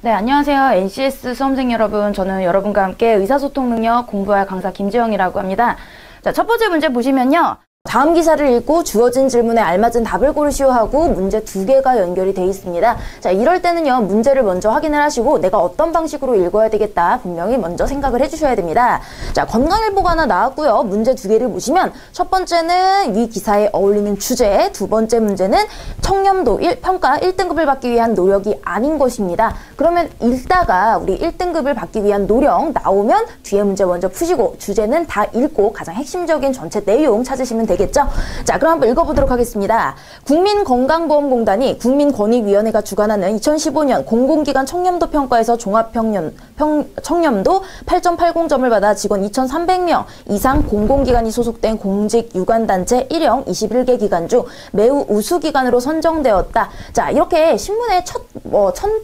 네, 안녕하세요. NCS 수험생 여러분. 저는 여러분과 함께 의사소통 능력 공부할 강사 김지영이라고 합니다. 자, 첫 번째 문제 보시면요. 다음 기사를 읽고 주어진 질문에 알맞은 답을 고르시오 하고 문제 2개가 연결이 되어 있습니다. 자, 이럴 때는요, 문제를 먼저 확인을 하시고 내가 어떤 방식으로 읽어야 되겠다 분명히 먼저 생각을 해주셔야 됩니다. 자, 건강일보가 하나 나왔고요. 문제 2개를 보시면 첫 번째는 위 기사에 어울리는 주제, 두 번째 문제는 청렴도 평가 1등급을 받기 위한 노력이 아닌 것입니다. 그러면 읽다가 우리 1등급을 받기 위한 노력 나오면 뒤에 문제 먼저 푸시고 주제는 다 읽고 가장 핵심적인 전체 내용 찾으시면 되겠죠. 자, 그럼 한번 읽어보도록 하겠습니다. 국민건강보험공단이 국민권익위원회가 주관하는 2015년 공공기관 청렴도 평가에서 종합청렴도 8.80점을 받아 직원 2,300명 이상 공공기관이 소속된 공직 유관단체 1형 21개 기관 중 매우 우수기관으로 선정되었다. 자, 이렇게 신문의 첫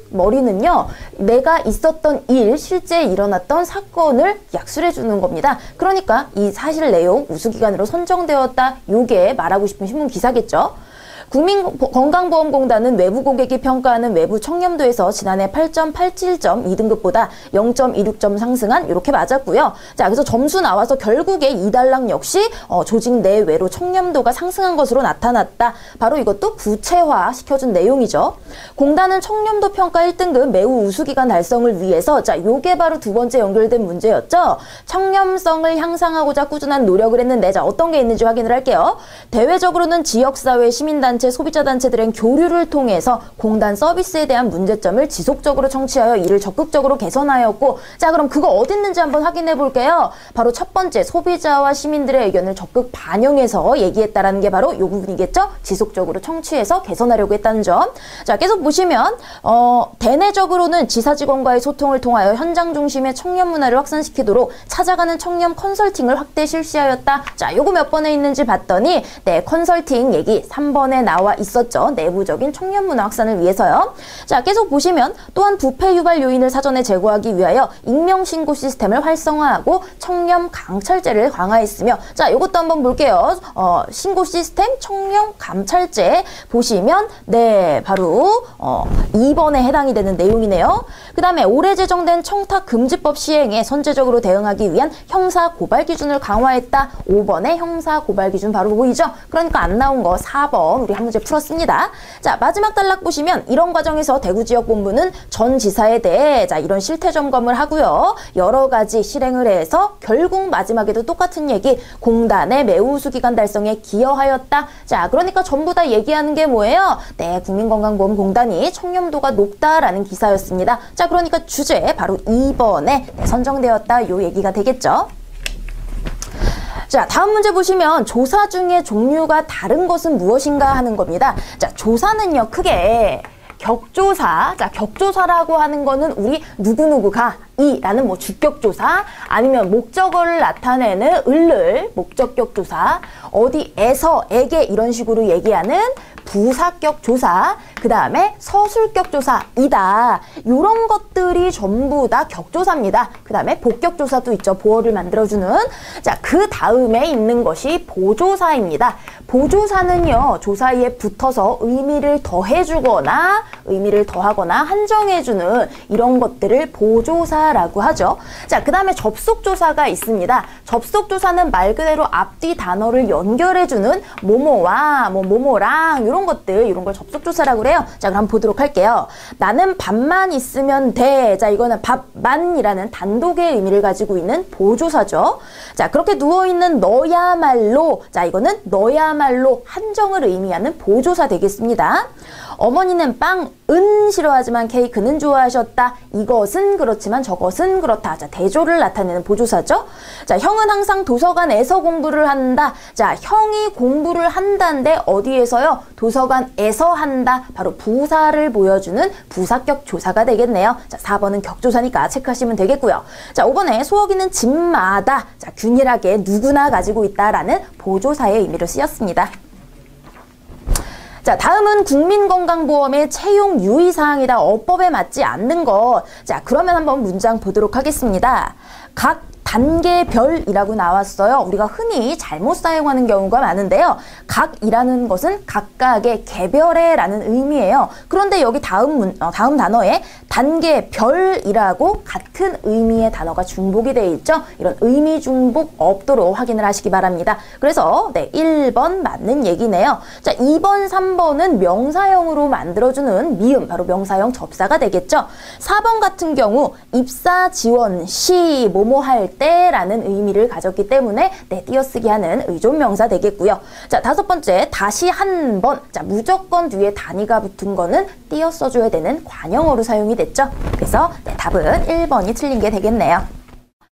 머리는요, 내가 있었던 일, 실제 일어났던 사건을 약술해 주는 겁니다. 그러니까 이 사실 내용, 우수기관으로 선정되었다, 요게 말하고 싶은 신문 기사겠죠. 국민건강보험공단은 외부 고객이 평가하는 외부 청렴도에서 지난해 8.87점 2등급보다 0.26점 상승한 이렇게 맞았고요. 자, 그래서 점수 나와서 결국에 이달랑 역시 조직 내외로 청렴도가 상승한 것으로 나타났다. 바로 이것도 구체화 시켜준 내용이죠. 공단은 청렴도 평가 1등급 매우 우수기관 달성을 위해서, 자, 요게 바로 두 번째 연결된 문제였죠. 청렴성을 향상하고자 꾸준한 노력을 했는데, 자, 어떤 게 있는지 확인을 할게요. 대외적으로는 지역사회, 시민단체, 소비자단체들은 교류를 통해서 공단 서비스에 대한 문제점을 지속적으로 청취하여 이를 적극적으로 개선하였고, 자, 그럼 그거 어디 있는지 한번 확인해 볼게요. 바로 첫 번째, 소비자와 시민들의 의견을 적극 반영해서 얘기했다라는 게 바로 이 부분이겠죠. 지속적으로 청취해서 개선하려고 했다는 점. 자, 계속 보시면 대내적으로는 지사 직원과의 소통을 통하여 현장 중심의 청렴 문화를 확산시키도록 찾아가는 청렴 컨설팅을 확대 실시하였다. 자, 요거 몇 번에 있는지 봤더니 네, 컨설팅 얘기 3번에 나와 있었죠. 내부적인 청렴 문화 확산을 위해서요. 자, 계속 보시면 또한 부패 유발 요인을 사전에 제거하기 위하여 익명 신고 시스템을 활성화하고 청렴 감찰제를 강화했으며, 자, 이것도 한번 볼게요. 신고 시스템 청렴 감찰제 보시면 네, 바로 2번에 해당이 되는 내용이네요. 그 다음에 올해 제정된 청탁 금지법 시행에 선제적으로 대응하기 위한 형사 고발 기준을 강화했다. 5번에 형사 고발 기준 바로 보이죠? 그러니까 안 나온 거 4번 우리 한 문제 풀었습니다. 자, 마지막 단락 보시면 이런 과정에서 대구지역본부는 전 지사에 대해 자, 이런 실태 점검을 하고요. 여러 가지 실행을 해서 결국 마지막에도 똑같은 얘기, 공단의 매우 우수기관 달성에 기여하였다. 자, 그러니까 전부 다 얘기하는 게 뭐예요? 네, 국민건강보험공단이 청렴도가 높다라는 기사였습니다. 자, 그러니까 주제 바로 2번에 선정되었다. 요 얘기가 되겠죠. 자, 다음 문제 보시면 조사 중에 종류가 다른 것은 무엇인가 하는 겁니다. 자, 조사는요, 크게 격조사, 자, 격조사라고 하는 거는 우리 누구누구가 이라는 뭐 주격조사, 아니면 목적어를 나타내는 을을 목적격 조사, 어디에서에게 이런 식으로 얘기하는 부사격 조사, 그 다음에 서술격 조사이다. 이런 것들이 전부 다 격조사입니다. 그 다음에 복격 조사도 있죠. 보어를 만들어주는. 자, 그 다음에 있는 것이 보조사입니다. 보조사는요, 조사에 붙어서 의미를 더해주거나 의미를 더하거나 한정해주는 이런 것들을 보조사라고 하죠. 자, 그 다음에 접속조사가 있습니다. 접속조사는 말 그대로 앞뒤 단어를 연결해주는 뭐뭐와 뭐 뭐뭐랑 이런 것들, 이런 걸 접속조사라고 그래요. 자, 그럼 보도록 할게요. 나는 밥만 있으면 돼. 자, 이거는 밥만이라는 단독의 의미를 가지고 있는 보조사죠. 자, 그렇게 누워있는 너야말로, 자, 이거는 너야말로 한정을 의미하는 보조사 되겠습니다. 어머니는 빵은 싫어하지만 케이크는 좋아하셨다. 이것은 그렇지만 저것은 그렇다. 자, 대조를 나타내는 보조사죠. 자, 형은 항상 도서관에서 공부를 한다. 자, 형이 공부를 한다인데 어디에서요? 도서관에서 한다. 바로 부사를 보여주는 부사격 조사가 되겠네요. 자, 4번은 격조사니까 체크하시면 되겠고요. 자, 5번에 소어기는 집마다, 자, 균일하게 누구나 가지고 있다라는 보조사의 의미로 쓰였습니다. 자, 다음은 국민건강보험의 채용 유의사항이다. 어법에 맞지 않는 것. 자, 그러면 한번 문장 보도록 하겠습니다. 각 단계별이라고 나왔어요. 우리가 흔히 잘못 사용하는 경우가 많은데요. 각이라는 것은 각각의 개별의라는 의미예요. 그런데 여기 다음 단어에 단계별이라고 같은 의미의 단어가 중복이 되어 있죠. 이런 의미 중복 없도록 확인을 하시기 바랍니다. 그래서 1번 맞는 얘기네요. 자, 2번, 3번은 명사형으로 만들어주는 미음, 바로 명사형 접사가 되겠죠. 4번 같은 경우 입사, 지원, 시, 뭐뭐 할 때라는 의미를 가졌기 때문에 띄어쓰기 하는 의존명사 되겠고요. 자, 5번째 다시 한 번. 자, 무조건 뒤에 단위가 붙은 거는 띄어 써줘야 되는 관형어로 사용이 됐죠. 그래서 답은 1번이 틀린 게 되겠네요.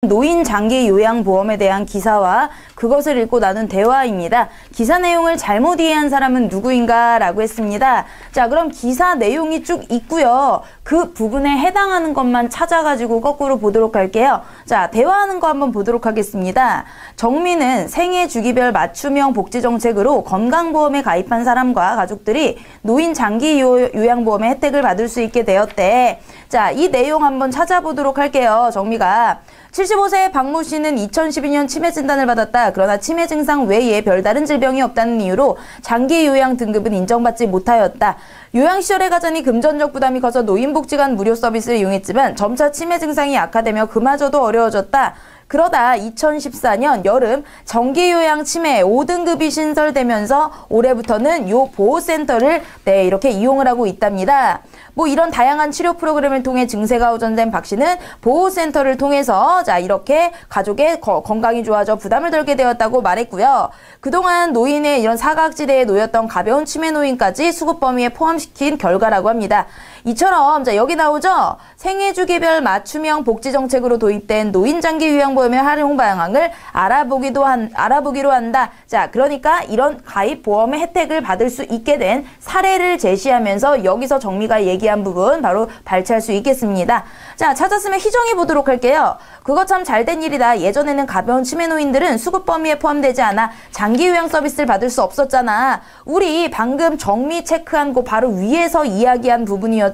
노인 장기 요양보험에 대한 기사와 그것을 읽고 나눈 대화입니다. 기사 내용을 잘못 이해한 사람은 누구인가? 라고 했습니다. 자, 그럼 기사 내용이 쭉 있고요. 그 부분에 해당하는 것만 찾아가지고 거꾸로 보도록 할게요. 자, 대화하는 거 한번 보도록 하겠습니다. 정민은 생애 주기별 맞춤형 복지정책으로 건강보험에 가입한 사람과 가족들이 노인 장기 요양보험의 혜택을 받을 수 있게 되었대. 자, 이 내용 한번 찾아보도록 할게요. 정미가 75세 박모 씨는 2012년 치매 진단을 받았다. 그러나 치매 증상 외에 별다른 질병이 없다는 이유로 장기 요양 등급은 인정받지 못하였다. 요양시설에 가자니 금전적 부담이 커서 노인복지관 무료 서비스를 이용했지만 점차 치매 증상이 악화되며 그마저도 어려워졌다. 그러다 2014년 여름 정기요양 치매 5등급이 신설되면서 올해부터는 요 보호센터를 이렇게 이용을 하고 있답니다. 뭐 이런 다양한 치료 프로그램을 통해 증세가 호전된 박 씨는 보호센터를 통해서 자 이렇게 가족의 건강이 좋아져 부담을 덜게 되었다고 말했고요. 그동안 노인의 이런 사각지대에 놓였던 가벼운 치매 노인까지 수급 범위에 포함시킨 결과라고 합니다. 이처럼 자 여기 나오죠. 생애주기별 맞춤형 복지정책으로 도입된 노인장기 요양보험의 활용 방향을 알아보기로 한다. 자 그러니까 이런 가입 보험의 혜택을 받을 수 있게 된 사례를 제시하면서 여기서 정미가 얘기한 부분 바로 발췌할 수 있겠습니다. 자 찾았으면 희정해 보도록 할게요. 그거 참 잘된 일이다. 예전에는 가벼운 치매 노인들은 수급 범위에 포함되지 않아 장기 요양 서비스를 받을 수 없었잖아. 우리 방금 정미 체크한 거 바로 위에서 이야기한 부분이었죠.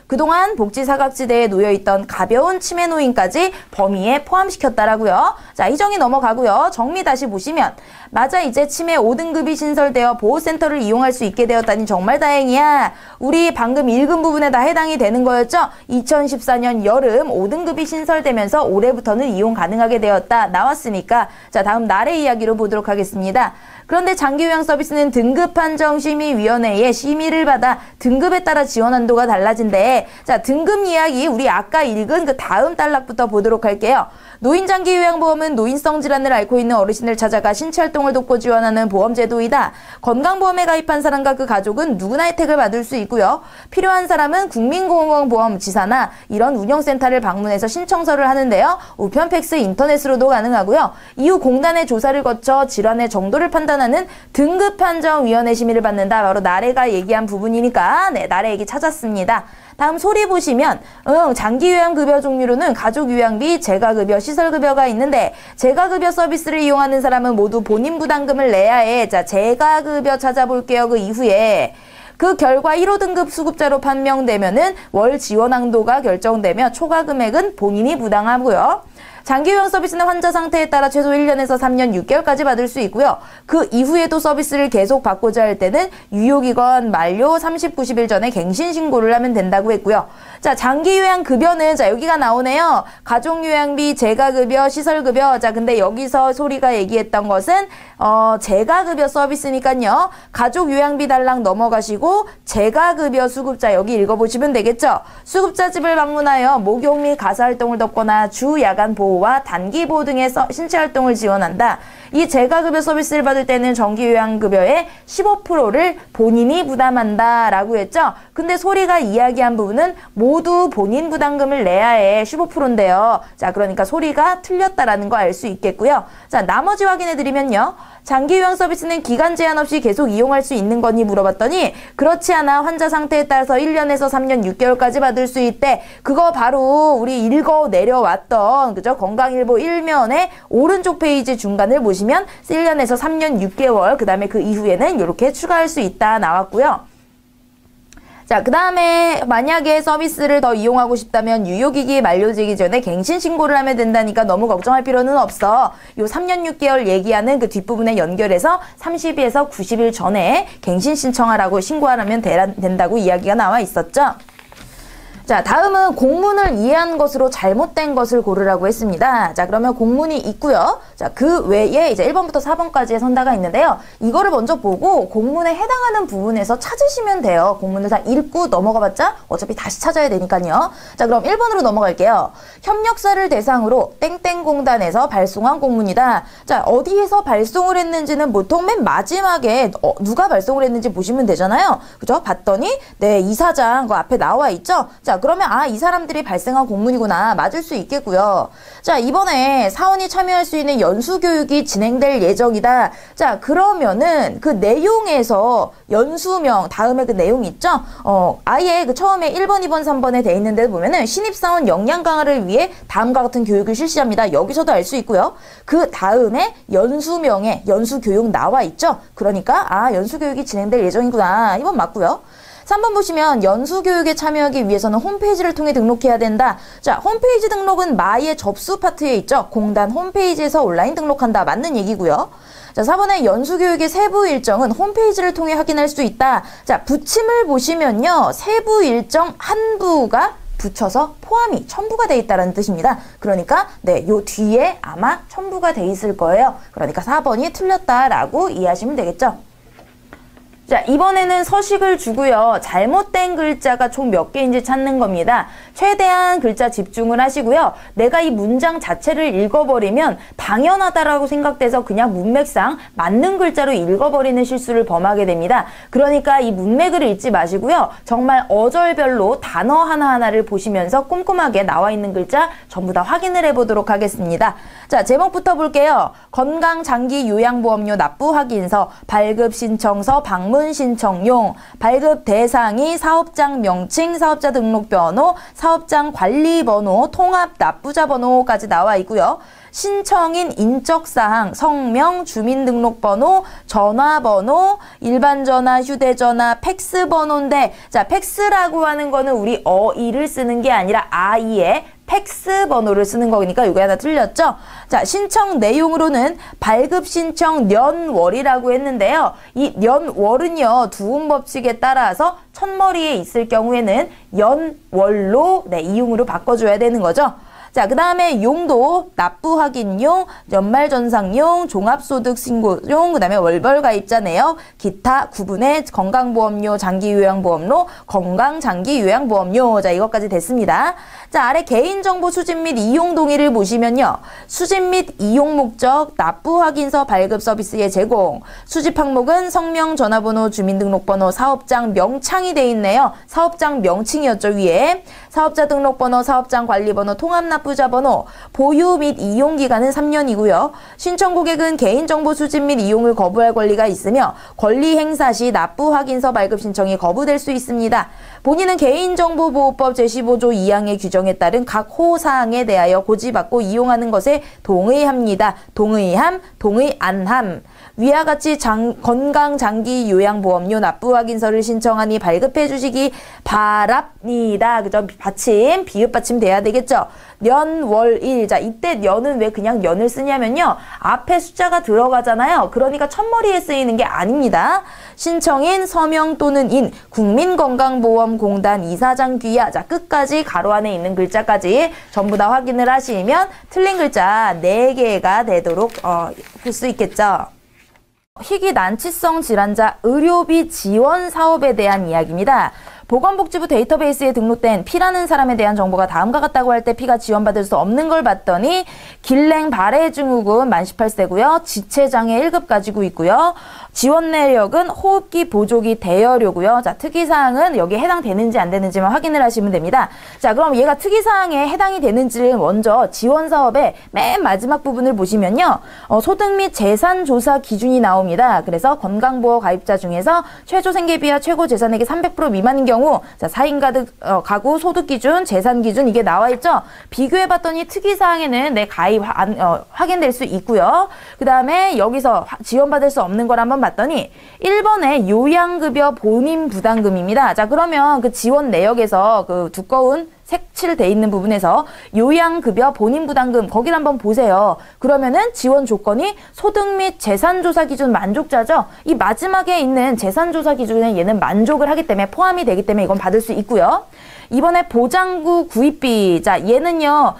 그동안 복지 사각지대에 놓여있던 가벼운 치매 노인까지 범위에 포함시켰다라고요. 자 희정이 넘어가고요. 정미 다시 보시면 맞아 이제 치매 5등급이 신설되어 보호센터를 이용할 수 있게 되었다니 정말 다행이야. 우리 방금 읽은 부분에 다 해당이 되는 거였죠. 2014년 여름 5등급이 신설되면서 올해부터는 이용 가능하게 되었다. 나왔으니까 자 다음 날의 이야기로 보도록 하겠습니다. 그런데 장기요양 서비스는 등급판정심의위원회의 심의를 받아 등급에 따라 지원 한도가 달라진대. 자 등급 이야기 우리 아까 읽은 그 다음 단락부터 보도록 할게요. 노인장기요양보험은 노인성 질환을 앓고 있는 어르신을 찾아가 신체활동을 돕고 지원하는 보험제도이다. 건강보험에 가입한 사람과 그 가족은 누구나 혜택을 받을 수 있고요. 필요한 사람은 국민건강보험지사나 이런 운영센터를 방문해서 신청서를 하는데요. 우편 팩스 인터넷으로도 가능하고요. 이후 공단의 조사를 거쳐 질환의 정도를 판단하는 등급판정위원회 심의를 받는다. 바로 나래가 얘기한 부분이니까 네 나래 얘기 찾았습니다. 다음 소리 보시면 장기요양급여 종류로는 가족요양비, 재가급여, 시설급여가 있는데 재가급여 서비스를 이용하는 사람은 모두 본인 부담금을 내야 해. 자 재가급여 찾아볼게요. 그 이후에 그 결과 1호 등급 수급자로 판명되면은 월 지원 한도가 결정되며 초과 금액은 본인이 부담하고요. 장기요양 서비스는 환자 상태에 따라 최소 1년에서 3년 6개월까지 받을 수 있고요. 그 이후에도 서비스를 계속 받고자 할 때는 유효기간 만료 90일 전에 갱신 신고를 하면 된다고 했고요. 자, 장기요양 급여는 자 여기가 나오네요. 가족요양비, 재가급여, 시설급여. 자, 근데 여기서 소리가 얘기했던 것은 재가급여 서비스니까요. 가족요양비 달랑 넘어가시고 재가급여 수급자 여기 읽어보시면 되겠죠. 수급자 집을 방문하여 목욕 및 가사활동을 돕거나 주 야간 보호와 단기 보호 등의 신체활동을 지원한다. 이 재가급여 서비스를 받을 때는 정기요양급여의 15%를 본인이 부담한다 라고 했죠. 근데 소리가 이야기한 부분은 모두 본인 부담금을 내야 해 15%인데요. 자 그러니까 소리가 틀렸다라는 거 알 수 있겠고요. 자 나머지 확인해 드리면요. 장기요양 서비스는 기간 제한 없이 계속 이용할 수 있는 거니 물어봤더니 그렇지 않아 환자 상태에 따라서 1년에서 3년 6개월까지 받을 수 있대. 그거 바로 우리 읽어 내려왔던 그죠? 건강일보 1면의 오른쪽 페이지 중간을 보시면 1년에서 3년 6개월 그 다음에 그 이후에는 이렇게 추가할 수 있다 나왔고요. 자, 그 다음에 만약에 서비스를 더 이용하고 싶다면 유효기기 만료되기 전에 갱신 신고를 하면 된다니까 너무 걱정할 필요는 없어. 요 3년 6개월 얘기하는 그 뒷부분에 연결해서 30일에서 90일 전에 갱신 신청하라고 신고하면 된다고 이야기가 나와 있었죠. 자, 다음은 공문을 이해한 것으로 잘못된 것을 고르라고 했습니다. 자, 그러면 공문이 있고요. 자, 그 외에 이제 1번부터 4번까지의 선다가 있는데요. 이거를 먼저 보고 공문에 해당하는 부분에서 찾으시면 돼요. 공문을 다 읽고 넘어가봤자 어차피 다시 찾아야 되니까요. 자, 그럼 1번으로 넘어갈게요. 협력사를 대상으로 땡땡공단에서 발송한 공문이다. 자, 어디에서 발송을 했는지는 보통 맨 마지막에 누가 발송을 했는지 보시면 되잖아요. 그죠? 봤더니 네, 이사장 그 앞에 나와 있죠? 자, 그러면 이 사람들이 발생한 공문이구나 맞을 수 있겠고요. 자, 이번에 사원이 참여할 수 있는 연수교육이 진행될 예정이다. 자, 그러면은 그 내용에서 연수명 다음에 그 내용 있죠? 아예 그 처음에 1번, 2번, 3번에 돼 있는 데 보면은 신입사원 역량 강화를 위해 다음과 같은 교육을 실시합니다. 여기서도 알 수 있고요. 그 다음에 연수명에 연수교육 나와 있죠? 그러니까 연수교육이 진행될 예정이구나. 이건 맞고요. 3번 보시면 연수교육에 참여하기 위해서는 홈페이지를 통해 등록해야 된다. 자, 홈페이지 등록은 마이의 접수 파트에 있죠. 공단 홈페이지에서 온라인 등록한다. 맞는 얘기고요. 자, 4번에 연수교육의 세부 일정은 홈페이지를 통해 확인할 수 있다. 자, 붙임을 보시면요. 세부 일정 한 부가 붙여서 포함이 첨부가 돼 있다는 뜻입니다. 그러니까 네, 요 뒤에 아마 첨부가 돼 있을 거예요. 그러니까 4번이 틀렸다라고 이해하시면 되겠죠. 자, 이번에는 서식을 주고요. 잘못된 글자가 총 몇 개인지 찾는 겁니다. 최대한 글자 집중을 하시고요. 내가 이 문장 자체를 읽어버리면 당연하다라고 생각돼서 그냥 문맥상 맞는 글자로 읽어버리는 실수를 범하게 됩니다. 그러니까 이 문맥을 읽지 마시고요. 정말 어절별로 단어 하나하나를 보시면서 꼼꼼하게 나와 있는 글자 전부 다 확인을 해보도록 하겠습니다. 자, 제목부터 볼게요. 건강장기요양보험료 납부 확인서, 발급신청서, 방문신청용, 발급 대상이 사업장 명칭, 사업자 등록번호, 사업장 관리번호, 통합 납부자 번호까지 나와 있고요. 신청인 인적사항, 성명, 주민등록번호, 전화번호, 일반전화, 휴대전화, 팩스번호인데 자, 팩스라고 하는 거는 우리 어이를 쓰는 게 아니라 아이의 팩스 번호를 쓰는 거니까 이거 하나 틀렸죠? 자, 신청 내용으로는 발급 신청 년월이라고 했는데요. 이 년월은요, 두음 법칙에 따라서 첫머리에 있을 경우에는 연월로 네, 이용으로 바꿔줘야 되는 거죠. 자, 그 다음에 용도, 납부 확인용, 연말전상용, 종합소득신고용, 그 다음에 월별가입자 내역, 기타 구분의 건강보험료, 장기요양보험료, 건강장기요양보험료. 자, 이것까지 됐습니다. 자, 아래 개인정보 수집 및 이용 동의를 보시면요. 수집 및 이용 목적, 납부 확인서 발급 서비스의 제공. 수집 항목은 성명, 전화번호, 주민등록번호, 사업장 명창이 돼 있네요. 사업장 명칭이었죠, 위에. 사업자 등록번호, 사업장 관리번호, 통합납부자 번호. 보유 및 이용 기간은 3년이고요. 신청 고객은 개인정보 수집 및 이용을 거부할 권리가 있으며 권리 행사 시 납부 확인서 발급 신청이 거부될 수 있습니다. 본인은 개인정보보호법 제15조 2항의 규정에 따른 각 호사항에 대하여 고지받고 이용하는 것에 동의합니다. 동의함, 동의 안함. 위와 같이 건강장기요양보험료 납부 확인서를 신청하니 발급해 주시기 바랍니다. 그죠? 받침, 비읍 받침 돼야 되겠죠? 년, 월, 일. 자, 이때 년은 왜 그냥 년을 쓰냐면요. 앞에 숫자가 들어가잖아요. 그러니까 첫머리에 쓰이는 게 아닙니다. 신청인, 서명 또는 인, 국민건강보험공단 이사장 귀하. 자, 끝까지 가로 안에 있는 글자까지 전부 다 확인을 하시면 틀린 글자 4개가 되도록 볼 수 있겠죠. 희귀 난치성 질환자 의료비 지원 사업에 대한 이야기입니다. 보건복지부 데이터베이스에 등록된 피라는 사람에 대한 정보가 다음과 같다고 할 때 피가 지원받을 수 없는 걸 봤더니 길랭 발해 증후군 만 18세고요. 지체장애 1급 가지고 있고요. 지원 내역은 호흡기 보조기 대여료고요. 자, 특이사항은 여기에 해당되는지 안 되는지만 확인을 하시면 됩니다. 자, 그럼 얘가 특이사항에 해당이 되는지를 먼저 지원 사업의 맨 마지막 부분을 보시면요. 소득 및 재산 조사 기준이 나옵니다. 그래서 건강보험 가입자 중에서 최저 생계비와 최고 재산액이 300% 미만인 경우 자, 4인 가구 소득 기준, 재산 기준 이게 나와 있죠. 비교해 봤더니 특이사항에는 내 가입 확인될 수 있고요. 그 다음에 여기서 지원받을 수 없는 걸 한번 봤더니 1번에 요양급여 본인 부담금입니다. 자, 그러면 그 지원 내역에서 그 두꺼운 색칠돼 있는 부분에서 요양급여 본인 부담금 거기를 한번 보세요. 그러면은 지원 조건이 소득 및 재산조사 기준 만족자죠. 이 마지막에 있는 재산조사 기준에 얘는 만족을 하기 때문에 포함이 되기 때문에 이건 받을 수 있고요. 이번에 보장구 구입비. 자, 얘는요,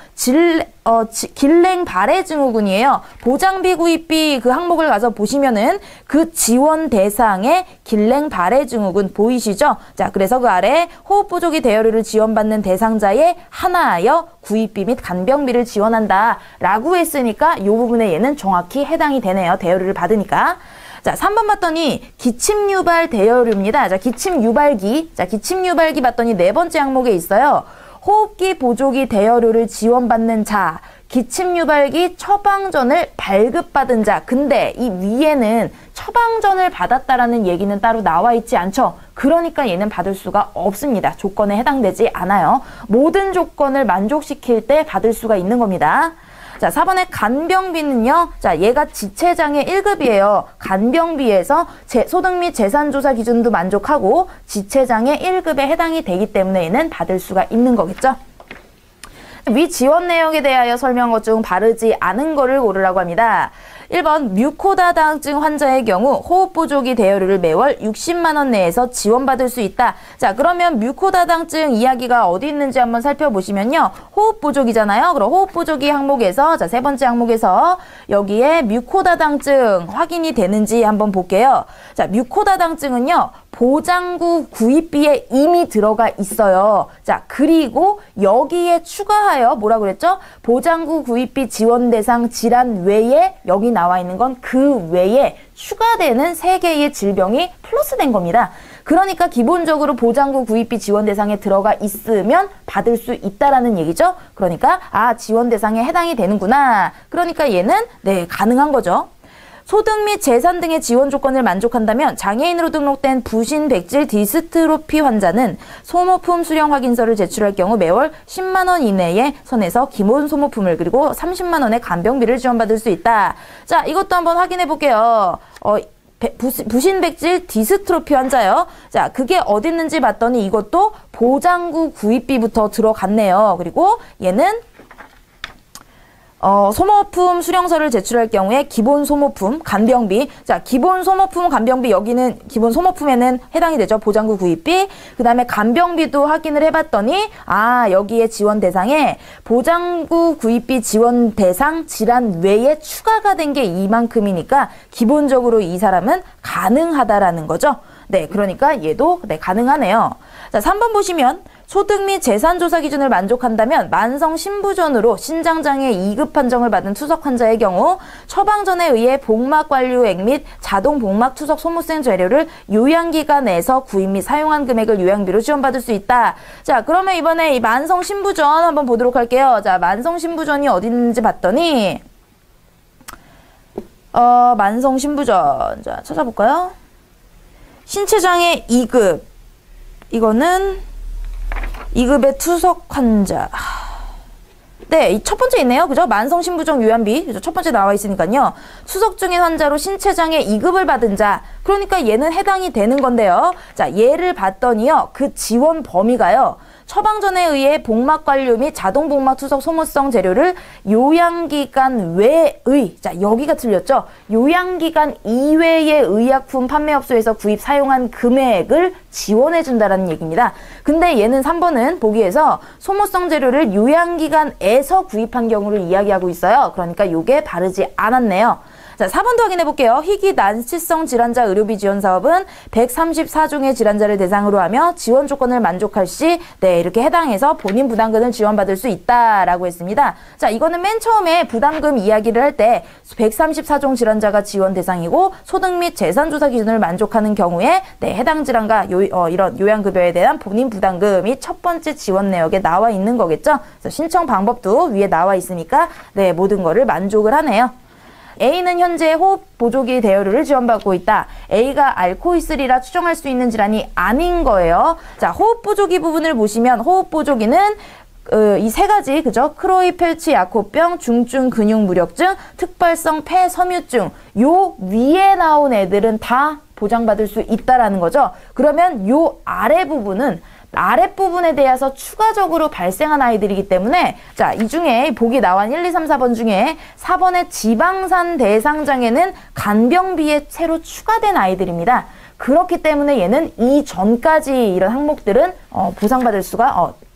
길랭 발해 증후군이에요. 보장비 구입비 그 항목을 가서 보시면은 그 지원 대상의 길랭 발해 증후군 보이시죠? 자, 그래서 그 아래 호흡 부족이 대여료를 지원받는 대상자에 하나하여 구입비 및 간병비를 지원한다 라고 했으니까 이 부분에 얘는 정확히 해당이 되네요. 대여료를 받으니까. 자, 3번 봤더니 기침유발 대여료입니다. 자, 기침유발기. 자, 기침유발기 봤더니 네 번째 항목에 있어요. 호흡기 보조기 대여료를 지원받는 자, 기침유발기 처방전을 발급받은 자. 근데 이 위에는 처방전을 받았다라는 얘기는 따로 나와 있지 않죠. 그러니까 얘는 받을 수가 없습니다. 조건에 해당되지 않아요. 모든 조건을 만족시킬 때 받을 수가 있는 겁니다. 자, 4번의 간병비는요. 자, 얘가 지체장애 1급이에요. 간병비에서 소득 및 재산조사 기준도 만족하고 지체장애 1급에 해당이 되기 때문에 얘는 받을 수가 있는 거겠죠. 위 지원 내역에 대하여 설명한 것 중 바르지 않은 거를 고르라고 합니다. 1번 뮤코다 다항증 환자의 경우 호흡 부족이 대여료를 매월 60만 원 내에서 지원받을 수 있다. 자, 그러면 뮤코다 다항증 이야기가 어디 있는지 한번 살펴보시면요. 호흡 부족이잖아요. 그럼 호흡 부족이 항목에서 자, 세 번째 항목에서 여기에 뮤코다 다항증 확인이 되는지 한번 볼게요. 자, 뮤코다 다항증은요. 보장구 구입비에 이미 들어가 있어요. 자, 그리고 여기에 추가하여 뭐라 그랬죠? 보장구 구입비 지원 대상 질환 외에 여기 나와 있는 건 그 외에 추가되는 3개의 질병이 플러스된 겁니다. 그러니까 기본적으로 보장구 구입비 지원 대상에 들어가 있으면 받을 수 있다라는 얘기죠. 그러니까 아, 지원 대상에 해당이 되는구나. 그러니까 얘는 네, 가능한 거죠. 소득 및 재산 등의 지원 조건을 만족한다면 장애인으로 등록된 부신 백질 디스트로피 환자는 소모품 수령 확인서를 제출할 경우 매월 10만 원 이내에 선에서 기본 소모품을 그리고 30만 원의 간병비를 지원받을 수 있다. 자, 이것도 한번 확인해 볼게요. 부신 백질 디스트로피 환자요. 자, 그게 어디 있는지 봤더니 이것도 보장구 구입비부터 들어갔네요. 그리고 얘는 소모품 수령서를 제출할 경우에 기본 소모품, 간병비. 자, 기본 소모품, 간병비 여기는 기본 소모품에는 해당이 되죠. 보장구 구입비. 그 다음에 간병비도 확인을 해봤더니 아, 여기에 지원 대상에 보장구 구입비 지원 대상 질환 외에 추가가 된 게 이만큼이니까 기본적으로 이 사람은 가능하다라는 거죠. 네, 그러니까 얘도 네, 가능하네요. 자, 3번 보시면 소득 및 재산조사 기준을 만족한다면 만성 신부전으로 신장장애 2급 판정을 받은 투석 환자의 경우 처방전에 의해 복막관류액 및 자동 복막 투석 소모성 재료를 요양기관에서 구입 및 사용한 금액을 요양비로 지원받을 수 있다. 자, 그러면 이번에 이 만성 신부전 한번 보도록 할게요. 자, 만성 신부전이 어디 있는지 봤더니 만성 신부전. 자, 찾아볼까요? 신체장애 2급. 이거는 2급의 투석 환자. 네, 첫 번째 있네요. 그죠? 만성 신부전 요양비. 그죠? 첫 번째 나와 있으니까요. 투석 중인 환자로 신체장애 2급을 받은 자. 그러니까 얘는 해당이 되는 건데요. 자, 얘를 봤더니요. 그 지원 범위가요. 처방전에 의해 복막관류 및 자동복막 투석 소모성 재료를 요양기관 외의, 자, 여기가 틀렸죠? 요양기관 이외의 의약품 판매업소에서 구입 사용한 금액을 지원해준다라는 얘기입니다. 근데 얘는 3번은 보기에서 소모성 재료를 요양기관에서 구입한 경우를 이야기하고 있어요. 그러니까 요게 바르지 않았네요. 자, 4번도 확인해 볼게요. 희귀 난치성 질환자 의료비 지원 사업은 134종의 질환자를 대상으로 하며 지원 조건을 만족할 시 네, 이렇게 해당해서 본인 부담금을 지원받을 수 있다라고 했습니다. 자, 이거는 맨 처음에 부담금 이야기를 할 때 134종 질환자가 지원 대상이고 소득 및 재산조사 기준을 만족하는 경우에 네, 해당 질환과 이런 요양급여에 대한 본인 부담금이 첫 번째 지원 내역에 나와 있는 거겠죠. 그래서 신청 방법도 위에 나와 있으니까 네, 모든 거를 만족을 하네요. A는 현재 호흡 보조기 대여료를 지원받고 있다. A가 앓고 있으리라 추정할 수 있는 질환이 아닌 거예요. 자, 호흡 보조기 부분을 보시면 호흡 보조기는 이 세 가지, 그죠? 크로이펠치 야코병, 중증 근육무력증, 특발성 폐섬유증, 요 위에 나온 애들은 다 보장받을 수 있다라는 거죠. 그러면 요 아랫부분에 대해서 추가적으로 발생한 아이들이기 때문에, 자, 이 중에 보기 나온 1, 2, 3, 4번 중에 4번의 지방산 대상장애는 간병비에 새로 추가된 아이들입니다. 그렇기 때문에 얘는 이전까지 이런 항목들은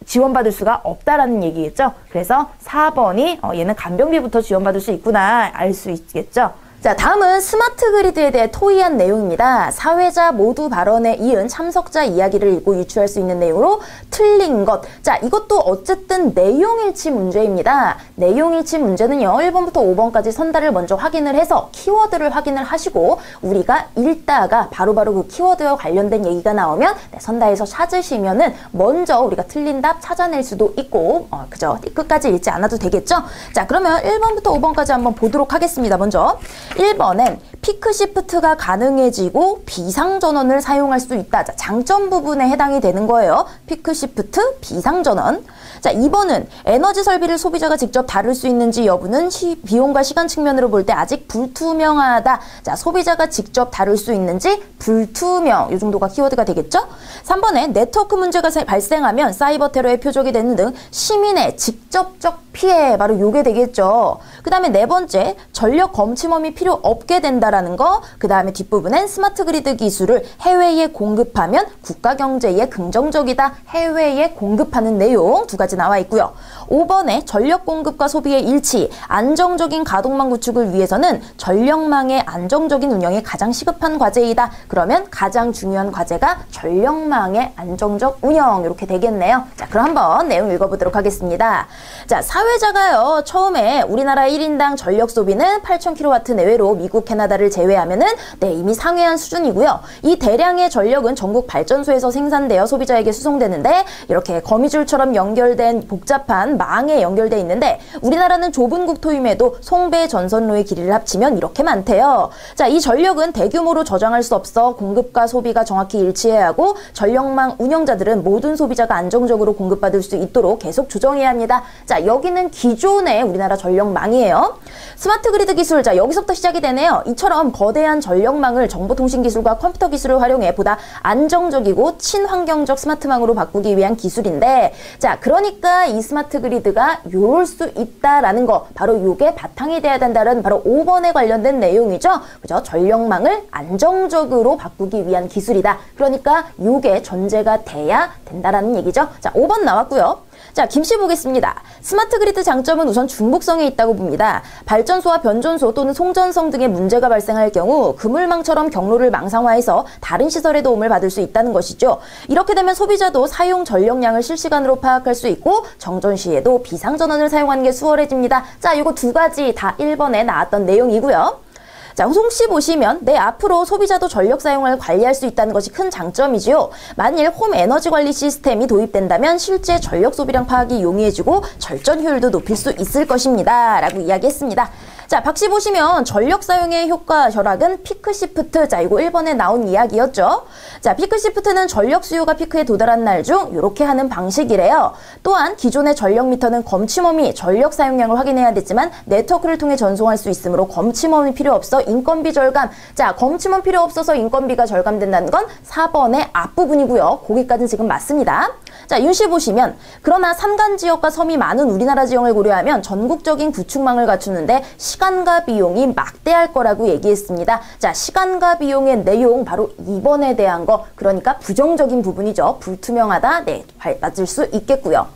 지원받을 수가 없다라는 얘기겠죠. 그래서 4번이 얘는 간병비부터 지원받을 수 있구나 알 수 있겠죠. 자, 다음은 스마트 그리드에 대해 토의한 내용입니다. 사회자 모두 발언에 이은 참석자 이야기를 읽고 유추할 수 있는 내용으로 틀린 것. 자, 이것도 어쨌든 내용일치 문제입니다. 내용일치 문제는요, 1번부터 5번까지 선달을 먼저 확인을 해서 키워드를 확인을 하시고 우리가 읽다가 바로바로 그 키워드와 관련된 얘기가 나오면 선달에서 찾으시면은 먼저 우리가 틀린 답 찾아낼 수도 있고, 그죠? 끝까지 읽지 않아도 되겠죠? 자, 그러면 1번부터 5번까지 한번 보도록 하겠습니다. 먼저 1번엔 피크 시프트가 가능해지고 비상전원을 사용할 수 있다. 자, 장점 부분에 해당이 되는 거예요. 피크 시프트, 비상전원. 자, 2번은 에너지 설비를 소비자가 직접 다룰 수 있는지 여부는 비용과 시간 측면으로 볼 때 아직 불투명하다. 자, 소비자가 직접 다룰 수 있는지 불투명. 이 정도가 키워드가 되겠죠? 3번에 네트워크 문제가 발생하면 사이버 테러의 표적이 되는 등 시민의 직접적 피해. 바로 요게 되겠죠. 그 다음에 네 번째, 전력 검침원이 필요 없게 된다라는 거. 그 다음에 뒷부분엔 스마트 그리드 기술을 해외에 공급하면 국가 경제에 긍정적이다. 해외에 공급하는 내용 두 가지 나와 있고요. 5번에 전력 공급과 소비의 일치, 안정적인 가동망 구축을 위해서는 전력망의 안정적인 운영이 가장 시급한 과제이다. 그러면 가장 중요한 과제가 전력망의 안정적 운영, 이렇게 되겠네요. 자, 그럼 한번 내용 읽어보도록 하겠습니다. 자, 사회자가요, 처음에 우리나라 1인당 전력 소비는 8,000kW 내외로 미국, 캐나다를 제외하면은 이미 상회한 수준이고요. 이 대량의 전력은 전국 발전소에서 생산되어 소비자에게 수송되는데 이렇게 거미줄처럼 연결된 복잡한 망에 연결돼 있는데 우리나라는 좁은 국토임에도 송배 전선로의 길이를 합치면 이렇게 많대요. 자, 이 전력은 대규모로 저장할 수 없어 공급과 소비가 정확히 일치해야 하고 전력망 운영자들은 모든 소비자가 안정적으로 공급받을 수 있도록 계속 조정해야 합니다. 자, 여기는 기존의 우리나라 전력망이에요. 스마트 그리드 기술, 자, 여기서부터 시작이 되네요. 이처럼 거대한 전력망을 정보통신 기술과 컴퓨터 기술을 활용해 보다 안정적이고 친환경적 스마트망으로 바꾸기 위한 기술인데, 자, 그러니까 이 스마트 그리드가 요럴 수 있다라는 거, 바로 요게 바탕이 돼야 된다는 바로 5번에 관련된 내용이죠. 그죠? 전력망을 안정적으로 바꾸기 위한 기술이다. 그러니까 요게 전제가 돼야 된다라는 얘기죠. 자, 5번 나왔고요. 자, 김씨 보겠습니다. 스마트 그리드 장점은 우선 중복성에 있다고 봅니다. 발전소와 변전소 또는 송전성 등의 문제가 발생할 경우 그물망처럼 경로를 망상화해서 다른 시설의 도움을 받을 수 있다는 것이죠. 이렇게 되면 소비자도 사용 전력량을 실시간으로 파악할 수 있고 정전 시에도 비상전원을 사용하는 게 수월해집니다. 자, 이거 두 가지 다 1번에 나왔던 내용이고요. 자, 송씨 보시면 앞으로 소비자도 전력 사용을 관리할 수 있다는 것이 큰 장점이지요. 만일 홈 에너지 관리 시스템이 도입된다면 실제 전력 소비량 파악이 용이해지고 절전 효율도 높일 수 있을 것입니다. 라고 이야기했습니다. 자, 박씨 보시면 전력 사용의 효과 절약은 피크 시프트. 자, 이거 1번에 나온 이야기였죠. 자, 피크 시프트는 전력 수요가 피크에 도달한 날 중 이렇게 하는 방식이래요. 또한 기존의 전력 미터는 검침원이 전력 사용량을 확인해야 됐지만 네트워크를 통해 전송할 수 있으므로 검침원이 필요 없어 인건비 절감. 자, 검침원 필요 없어서 인건비가 절감된다는 건 4번의 앞부분이고요. 거기까지는 지금 맞습니다. 자, 윤씨 보시면 그러나 산간지역과 섬이 많은 우리나라 지형을 고려하면 전국적인 구축망을 갖추는데 시간과 비용이 막대할 거라고 얘기했습니다. 자, 시간과 비용의 내용 바로 2번에 대한 거, 그러니까 부정적인 부분이죠. 불투명하다. 네, 맞을 수 있겠고요.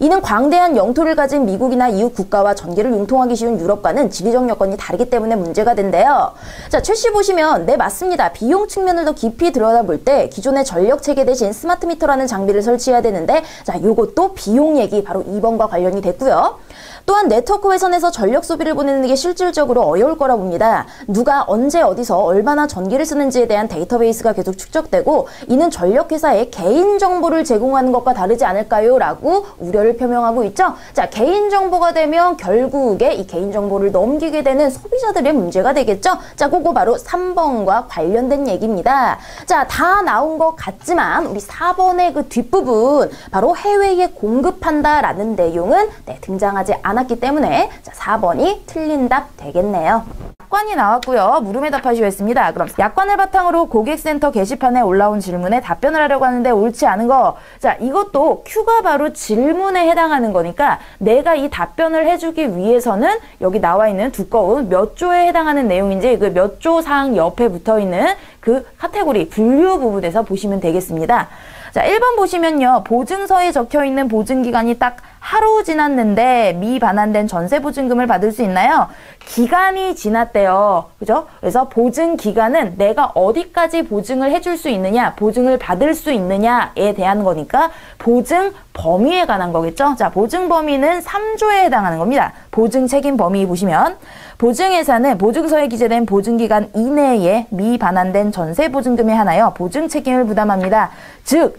이는 광대한 영토를 가진 미국이나 이웃 국가와 전기를 융통하기 쉬운 유럽과는 지리적 여건이 다르기 때문에 문제가 된대요. 자, 최씨 보시면 맞습니다. 비용 측면을 더 깊이 들여다볼 때 기존의 전력 체계 대신 스마트 미터라는 장비를 설치해야 되는데, 자, 요것도 비용 얘기 바로 2번과 관련이 됐고요. 또한 네트워크 회선에서 전력 소비를 보내는 게 실질적으로 어려울 거라 봅니다. 누가 언제 어디서 얼마나 전기를 쓰는지에 대한 데이터베이스가 계속 축적되고 이는 전력회사의 개인정보를 제공하는 것과 다르지 않을까요? 라고 우려를 표명하고 있죠. 자, 개인정보가 되면 결국에 이 개인정보를 넘기게 되는 소비자들의 문제가 되겠죠. 자, 그거 바로 3번과 관련된 얘기입니다. 자, 다 나온 것 같지만 우리 4번의 그 뒷부분 바로 해외에 공급한다라는 내용은 등장하지 않았기 때문에 자, 4번이 틀린 답 되겠네요. 약관이 나왔고요. 물음에 답하시오 했습니다. 그럼 약관을 바탕으로 고객센터 게시판에 올라온 질문에 답변을 하려고 하는데 옳지 않은 거. 자, 이것도 Q가 바로 질문에 해당하는 거니까 내가 이 답변을 해주기 위해서는 여기 나와 있는 두꺼운 몇 조에 해당하는 내용인지 그 몇 조 사항 옆에 붙어 있는 그 카테고리 분류 부분에서 보시면 되겠습니다. 자, 1번 보시면요. 보증서에 적혀 있는 보증기간이 딱 하루 지났는데 미반환된 전세보증금을 받을 수 있나요? 기간이 지났대요. 그죠? 그래서 보증기간은 내가 어디까지 보증을 해줄 수 있느냐, 보증을 받을 수 있느냐에 대한 거니까 보증 범위에 관한 거겠죠? 자, 보증 범위는 3조에 해당하는 겁니다. 보증 책임 범위 보시면 보증회사는 보증서에 기재된 보증기간 이내에 미반환된 전세보증금에 한하여 보증 책임을 부담합니다. 즉,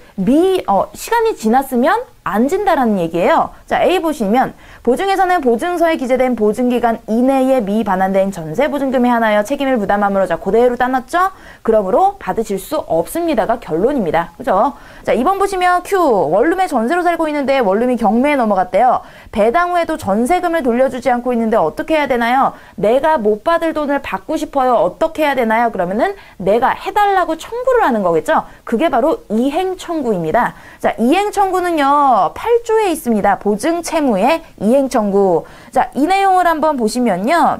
시간이 지났으면 안 진다라는 얘기예요. 자, A 보시면 보증회사는 보증서에 기재된 보증기간 이내에 미반환된 전세보증금에 한하여 책임을 부담함으로 자, 그대로 따놨죠? 그러므로 받으실 수 없습니다가 결론입니다. 그죠? 자, 2번 보시면 Q, 원룸에 전세로 살고 있는데 원룸이 경매에 넘어갔대요. 배당 후에도 전세금을 돌려주지 않고 있는데 어떻게 해야 되나요? 내가 못 받을 돈을 받고 싶어요. 어떻게 해야 되나요? 그러면은 내가 해달라고 청구를 하는 거겠죠? 그게 바로 이행 청구입니다. 자, 이행 청구는요, 8조에 있습니다. 보증 채무의 이행 청구. 자, 이 내용을 한번 보시면요.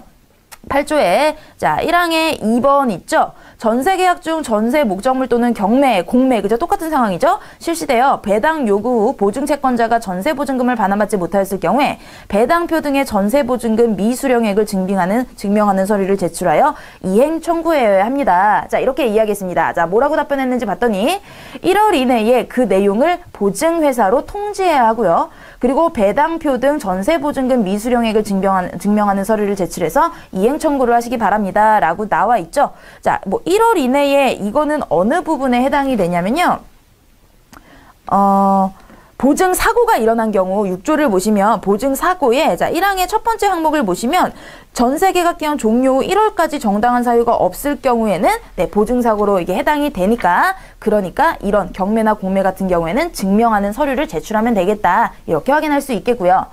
8조에 자 1항에 2번 있죠. 전세계약 중 전세 목적물 또는 경매, 공매 그죠? 똑같은 상황이죠. 실시되어 배당 요구 후 보증채권자가 전세보증금을 반환받지 못하였을 경우에 배당표 등의 전세보증금 미수령액을 증명하는 서류를 제출하여 이행 청구해야 합니다. 자, 이렇게 이야기했습니다. 자, 뭐라고 답변했는지 봤더니 1월 이내에 그 내용을 보증회사로 통지해야 하고요. 그리고 배당표 등 전세보증금 미수령액을 증명하는 서류를 제출해서 이행 청구를 하시기 바랍니다. 라고 나와 있죠. 자, 뭐 1월 이내에 이거는 어느 부분에 해당이 되냐면요. 보증 사고가 일어난 경우 6조를 보시면 보증 사고에 자 1항의 첫 번째 항목을 보시면 전세 계약 기한 종료 후 1월까지 정당한 사유가 없을 경우에는 네, 보증 사고로 이게 해당이 되니까 그러니까 이런 경매나 공매 같은 경우에는 증명하는 서류를 제출하면 되겠다. 이렇게 확인할 수 있겠고요.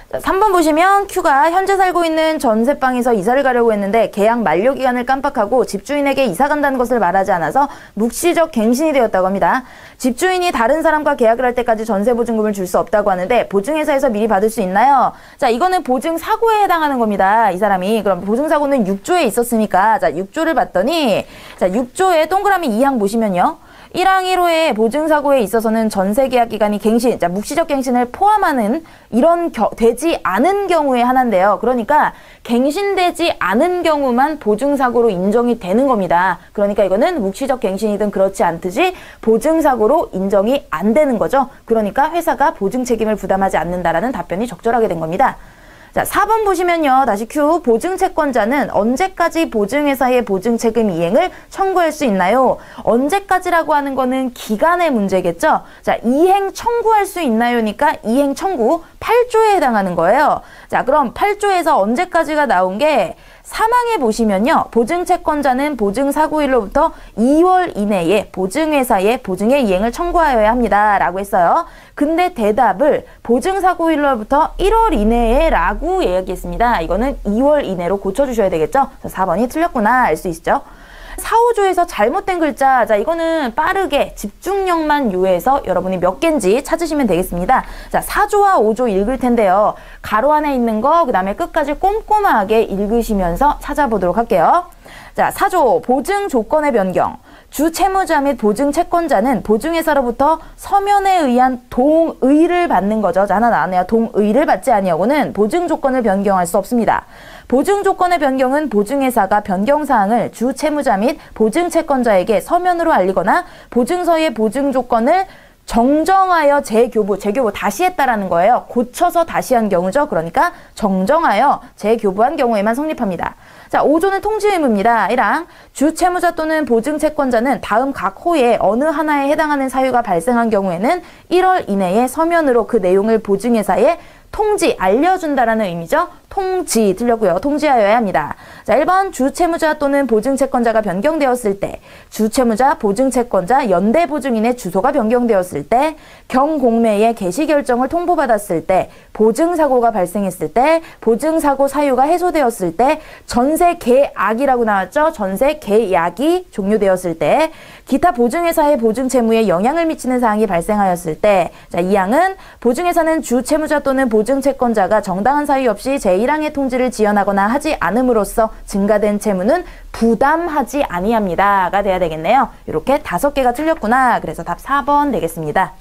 자, 3번 보시면 Q가 현재 살고 있는 전세방에서 이사를 가려고 했는데 계약 만료 기간을 깜빡하고 집주인에게 이사 간다는 것을 말하지 않아서 묵시적 갱신이 되었다고 합니다. 집주인이 다른 사람과 계약을 할 때까지 전세보증금을 줄 수 없다고 하는데 보증회사에서 미리 받을 수 있나요? 자, 이거는 보증사고에 해당하는 겁니다. 이 사람이. 그럼 보증사고는 6조에 있었으니까 자 6조를 봤더니 자 6조에 동그라미 2항 보시면요. 1항 1호의 보증사고에 있어서는 전세계약 기간이 갱신, 자, 묵시적 갱신을 포함하는 이런 되지 않은 경우에 하나인데요. 그러니까 갱신되지 않은 경우만 보증사고로 인정이 되는 겁니다. 그러니까 이거는 묵시적 갱신이든 그렇지 않듯이 보증사고로 인정이 안 되는 거죠. 그러니까 회사가 보증 책임을 부담하지 않는다라는 답변이 적절하게 된 겁니다. 자, 4번 보시면요. 다시 Q. 보증채권자는 언제까지 보증회사의 보증책임 이행을 청구할 수 있나요? 언제까지라고 하는 거는 기간의 문제겠죠? 자, 이행 청구할 수 있나요니까 이행 청구 8조에 해당하는 거예요. 자, 그럼 8조에서 언제까지가 나온 게 사망에 보시면요. 보증채권자는 보증사고일로부터 2월 이내에 보증회사의 보증의 이행을 청구하여야 합니다. 라고 했어요. 근데 대답을 보증사고일로부터 1월 이내에 라고 이야기했습니다. 이거는 2월 이내로 고쳐주셔야 되겠죠? 4번이 틀렸구나 알 수 있죠? 4, 5조에서 잘못된 글자, 자 이거는 빠르게 집중력만 요해서 여러분이 몇 개인지 찾으시면 되겠습니다. 자 4조와 5조 읽을 텐데요. 가로 안에 있는 거 그 다음에 끝까지 꼼꼼하게 읽으시면서 찾아보도록 할게요. 자 4조 보증 조건의 변경. 주 채무자 및 보증 채권자는 보증회사로부터 서면에 의한 동의를 받는 거죠. 자, 하나 나왔네요. 동의를 받지 아니하고는 보증 조건을 변경할 수 없습니다. 보증 조건의 변경은 보증회사가 변경사항을 주 채무자 및 보증 채권자에게 서면으로 알리거나 보증서의 보증 조건을 정정하여 재교부 다시 했다라는 거예요. 고쳐서 다시 한 경우죠. 그러니까 정정하여 재교부한 경우에만 성립합니다. 자, 5조는 통지 의무입니다. 1항 주채무자 또는 보증채권자는 다음 각 호에 어느 하나에 해당하는 사유가 발생한 경우에는 1월 이내에 서면으로 그 내용을 보증회사에 알려준다라는 의미죠. 통지 틀렸고요. 통지하여야 합니다. 자, 1번 주채무자 또는 보증채권자가 변경되었을 때, 주채무자, 보증채권자, 연대보증인의 주소가 변경되었을 때, 경공매의 개시결정을 통보받았을 때, 보증사고가 발생했을 때, 보증사고 사유가 해소되었을 때, 전세계약이라고 나왔죠. 전세계약이 종료되었을 때, 기타 보증회사의 보증채무에 영향을 미치는 사항이 발생하였을 때, 자, 2항은 보증회사는 주채무자 또는 보증채권자가 정당한 사유 없이 제1항의 통지를 지연하거나 하지 않음으로써 증가된 채무는 부담하지 아니합니다가 돼야 되겠네요. 이렇게 5개가 틀렸구나. 그래서 답 4번 되겠습니다.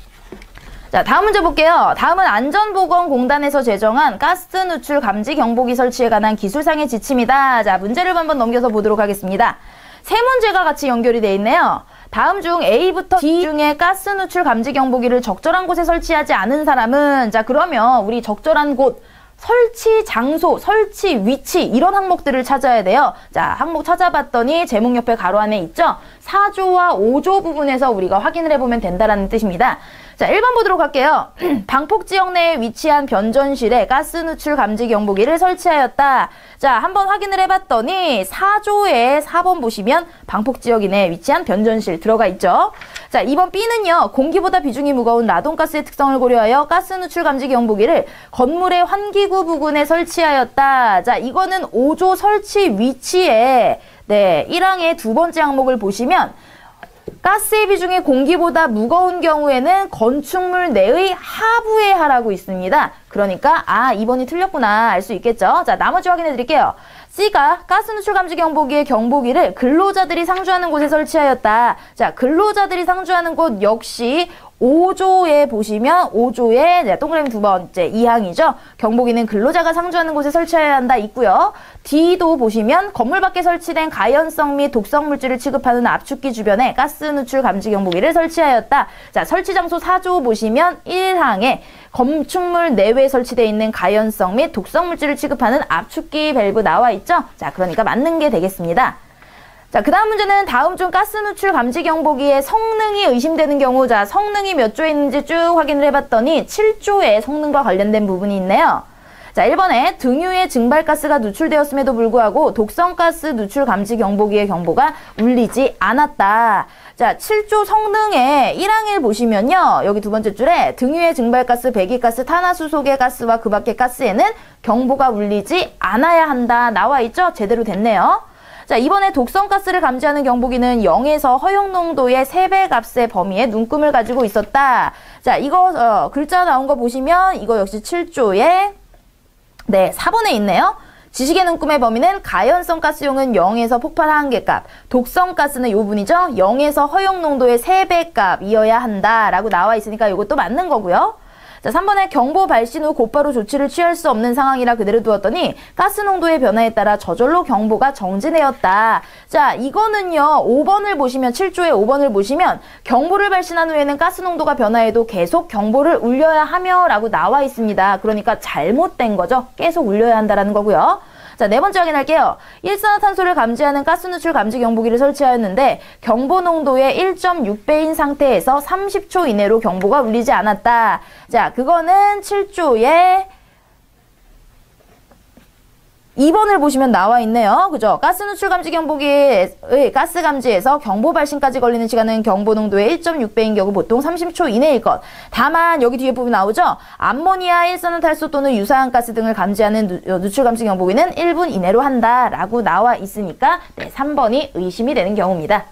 자, 다음 문제 볼게요. 다음은 안전보건공단에서 제정한 가스 누출 감지 경보기 설치에 관한 기술상의 지침이다. 자, 문제를 한번 넘겨서 보도록 하겠습니다. 세 문제가 같이 연결이 되어 있네요. 다음 중 A부터 D 중에 가스 누출 감지 경보기를 적절한 곳에 설치하지 않은 사람은, 자, 그러면 우리 적절한 곳, 설치 장소, 설치 위치 이런 항목들을 찾아야 돼요. 자, 항목 찾아봤더니 제목 옆에 가로 안에 있죠? 4조와 5조 부분에서 우리가 확인을 해보면 된다라는 뜻입니다. 자, 1번 보도록 할게요. 방폭지역 내에 위치한 변전실에 가스 누출 감지 경보기를 설치하였다. 자, 한번 확인을 해봤더니 4조에 4번 보시면 방폭지역 이내에 위치한 변전실 들어가 있죠. 자, 2번 B는요. 공기보다 비중이 무거운 라돈가스의 특성을 고려하여 가스 누출 감지 경보기를 건물의 환기구 부근에 설치하였다. 자, 이거는 5조 설치 위치에 1항의 두 번째 항목을 보시면 가스의 비중이 공기보다 무거운 경우에는 건축물 내의 하부에 하라고 있습니다. 그러니까 2번이 틀렸구나 알 수 있겠죠. 자, 나머지 확인해 드릴게요. C가 가스 누출 감지 경보기의 경보기를 근로자들이 상주하는 곳에 설치하였다. 자, 근로자들이 상주하는 곳 역시 5조에 보시면 5조에 동그라미 두 번째 2항이죠. 경보기는 근로자가 상주하는 곳에 설치해야 한다 있고요. D도 보시면 건물 밖에 설치된 가연성 및 독성 물질을 취급하는 압축기 주변에 가스 누출 감지 경보기를 설치하였다. 자, 설치 장소 4조 보시면 1항에 건축물 내외에 설치되어 있는 가연성 및 독성 물질을 취급하는 압축기 밸브 나와 있죠. 자, 그러니까 맞는 게 되겠습니다. 자, 그 다음 문제는 다음 중 가스 누출 감지 경보기의 성능이 의심되는 경우, 자, 성능이 몇 조에 있는지 쭉 확인을 해봤더니 7조에 성능과 관련된 부분이 있네요. 자, 1번에 등유의 증발가스가 누출되었음에도 불구하고 독성가스 누출 감지 경보기의 경보가 울리지 않았다. 자, 7조 성능의 1항을 보시면요. 여기 두 번째 줄에 등유의 증발가스, 배기가스, 탄화수소계 가스와 그 밖의 가스에는 경보가 울리지 않아야 한다. 나와 있죠? 제대로 됐네요. 자, 이번에 독성가스를 감지하는 경보기는 0에서 허용 농도의 3배 값의 범위에 눈금을 가지고 있었다. 자, 이거 글자 나온 거 보시면 이거 역시 7조에 4번에 있네요. 지식의 눈금의 범위는 가연성 가스용은 0에서 폭발 한계값, 독성 가스는 요 부분이죠. 0에서 허용 농도의 3배 값이어야 한다라고 나와 있으니까 이것도 맞는 거고요. 자, 3번에 경보 발신 후 곧바로 조치를 취할 수 없는 상황이라 그대로 두었더니 가스 농도의 변화에 따라 저절로 경보가 정지되었다. 자, 이거는요. 5번을 보시면 7조의 5번을 보시면 경보를 발신한 후에는 가스 농도가 변화해도 계속 경보를 울려야 하며 라고 나와 있습니다. 그러니까 잘못된 거죠. 계속 울려야 한다라는 거고요. 자, 네 번째 확인할게요. 일산화탄소를 감지하는 가스 누출 감지 경보기를 설치하였는데 경보 농도의 1.6배인 상태에서 30초 이내로 경보가 울리지 않았다. 자, 그거는 7조에 2번을 보시면 나와 있네요. 그죠? 가스 누출 감지 경보기의 가스 감지에서 경보 발신까지 걸리는 시간은 경보 농도의 1.6배인 경우 보통 30초 이내일 것. 다만 여기 뒤에 부분 나오죠? 암모니아, 일산화탄소 또는 유사한 가스 등을 감지하는 누출 감지 경보기는 1분 이내로 한다라고 나와 있으니까 3번이 의심이 되는 경우입니다.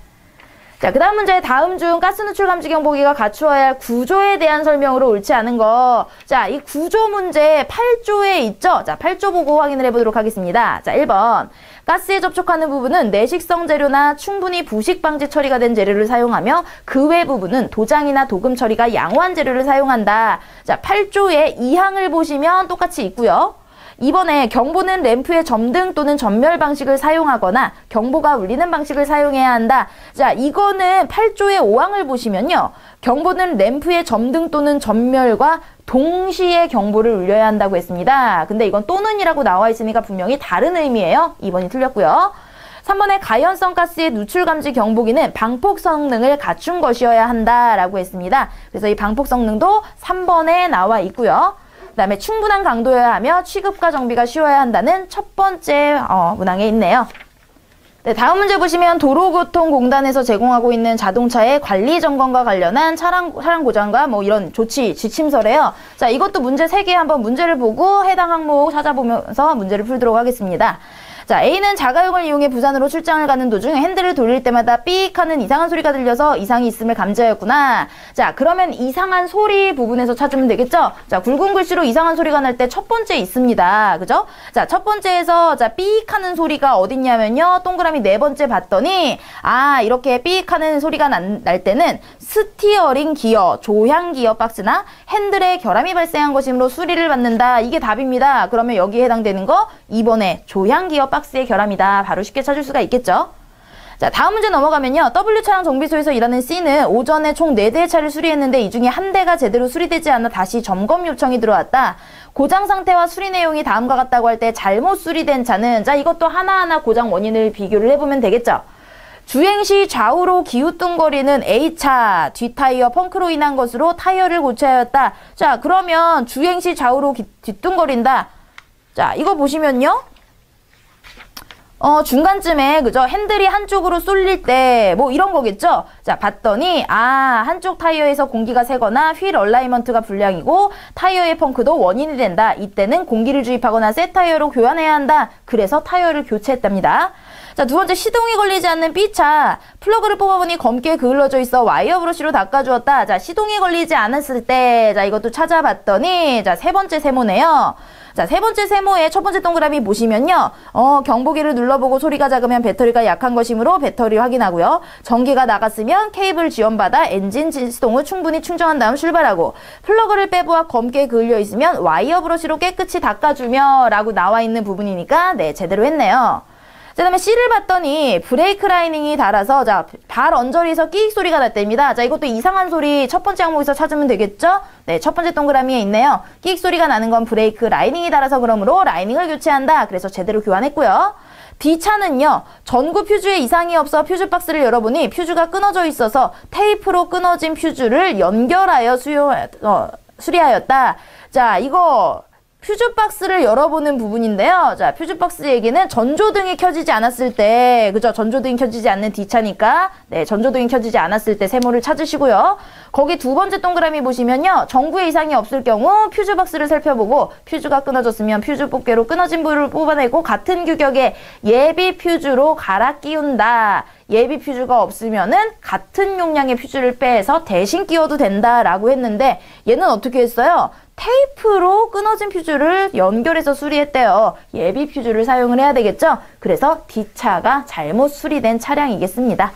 자, 그 다음 문제, 다음 중 가스 누출 감지 경보기가 갖추어야 할 구조에 대한 설명으로 옳지 않은 거. 자, 이 구조 문제 8조에 있죠? 자, 8조 보고 확인을 해보도록 하겠습니다. 자, 1번. 가스에 접촉하는 부분은 내식성 재료나 충분히 부식 방지 처리가 된 재료를 사용하며 그 외 부분은 도장이나 도금 처리가 양호한 재료를 사용한다. 자, 8조의 2항을 보시면 똑같이 있고요. 2번에 경보는 램프의 점등 또는 전멸 방식을 사용하거나 경보가 울리는 방식을 사용해야 한다. 자, 이거는 8조의 5항을 보시면요. 경보는 램프의 점등 또는 전멸과 동시에 경보를 울려야 한다고 했습니다. 근데 이건 또는이라고 나와 있으니까 분명히 다른 의미예요. 2번이 틀렸고요. 3번에 가연성 가스의 누출 감지 경보기는 방폭 성능을 갖춘 것이어야 한다라고 했습니다. 그래서 이 방폭 성능도 3번에 나와 있고요. 그 다음에 충분한 강도여야 하며 취급과 정비가 쉬워야 한다는 첫 번째 문항에 있네요. 네, 다음 문제 보시면 도로교통공단에서 제공하고 있는 자동차의 관리 점검과 관련한 차량 고장과 뭐 이런 조치, 지침서래요. 자, 이것도 문제 3개 한번 문제를 보고 해당 항목 찾아보면서 문제를 풀도록 하겠습니다. 자, A는 자가용을 이용해 부산으로 출장을 가는 도중 핸들을 돌릴 때마다 삑 하는 이상한 소리가 들려서 이상이 있음을 감지하였구나. 자, 그러면 이상한 소리 부분에서 찾으면 되겠죠? 자, 굵은 글씨로 이상한 소리가 날 때 첫 번째 있습니다. 그죠? 자, 첫 번째에서 자, 삑 하는 소리가 어딨냐면요. 동그라미 4번째 봤더니 이렇게 삑 하는 소리가 날 때는 스티어링 기어, 조향 기어 박스나 핸들에 결함이 발생한 것이므로 수리를 받는다. 이게 답입니다. 그러면 여기에 해당되는 거 2번에 조향 기어 박스의 결함이다. 바로 쉽게 찾을 수가 있겠죠. 자, 다음 문제 넘어가면요. W차량 정비소에서 일하는 C는 오전에 총 4대의 차를 수리했는데 이 중에 한 대가 제대로 수리되지 않아 다시 점검 요청이 들어왔다. 고장 상태와 수리 내용이 다음과 같다고 할 때 잘못 수리된 차는 자, 이것도 하나하나 고장 원인을 비교를 해보면 되겠죠. 주행 시 좌우로 기우뚱거리는 A차 뒷타이어 펑크로 인한 것으로 타이어를 고쳐야 했다. 자, 그러면 주행 시 좌우로 뒤뚱거린다. 자, 이거 보시면요. 중간쯤에, 그죠? 핸들이 한쪽으로 쏠릴 때, 뭐 이런 거겠죠? 자, 봤더니, 한쪽 타이어에서 공기가 새거나 휠 얼라이먼트가 불량이고, 타이어의 펑크도 원인이 된다. 이때는 공기를 주입하거나 새 타이어로 교환해야 한다. 그래서 타이어를 교체했답니다. 자, 두 번째, 시동이 걸리지 않는 B차. 플러그를 뽑아보니 검게 그을러져 있어 와이어 브러쉬로 닦아주었다. 자, 시동이 걸리지 않았을 때, 자, 이것도 찾아봤더니, 자, 세 번째 세모네요. 자, 세 번째 세모의 첫 번째 동그라미 보시면요. 경보기를 눌러보고 소리가 작으면 배터리가 약한 것이므로 배터리 확인하고요. 전기가 나갔으면 케이블 지원받아 엔진 시동을 충분히 충전한 다음 출발하고 플러그를 빼보아 검게 그을려 있으면 와이어 브러쉬로 깨끗이 닦아주며 라고 나와 있는 부분이니까 네, 제대로 했네요. 그 다음에 C를 봤더니 브레이크 라이닝이 닳아서 자, 발 언저리에서 끼익 소리가 났답니다. 자, 이것도 이상한 소리 첫 번째 항목에서 찾으면 되겠죠? 네, 첫 번째 동그라미에 있네요. 끼익 소리가 나는 건 브레이크 라이닝이 닳아서 그러므로 라이닝을 교체한다. 그래서 제대로 교환했고요. D차는요. 전구 퓨즈에 이상이 없어 퓨즈 박스를 열어보니 퓨즈가 끊어져 있어서 테이프로 끊어진 퓨즈를 연결하여 수리하였다. 자, 이거 퓨즈 박스를 열어보는 부분인데요. 자, 퓨즈 박스 얘기는 전조등이 켜지지 않았을 때, 그죠? 전조등이 켜지지 않는 D차니까, 네, 전조등이 켜지지 않았을 때 세모를 찾으시고요. 거기 두 번째 동그라미 보시면요. 전구에 이상이 없을 경우 퓨즈 박스를 살펴보고, 퓨즈가 끊어졌으면 퓨즈 뽑개로 끊어진 부를 뽑아내고 같은 규격의 예비 퓨즈로 갈아 끼운다. 예비 퓨즈가 없으면은 같은 용량의 퓨즈를 빼서 대신 끼워도 된다라고 했는데, 얘는 어떻게 했어요? 테이프로 끊어진 퓨즈를 연결해서 수리했대요. 예비 퓨즈를 사용을 해야 되겠죠? 그래서 D차가 잘못 수리된 차량이겠습니다.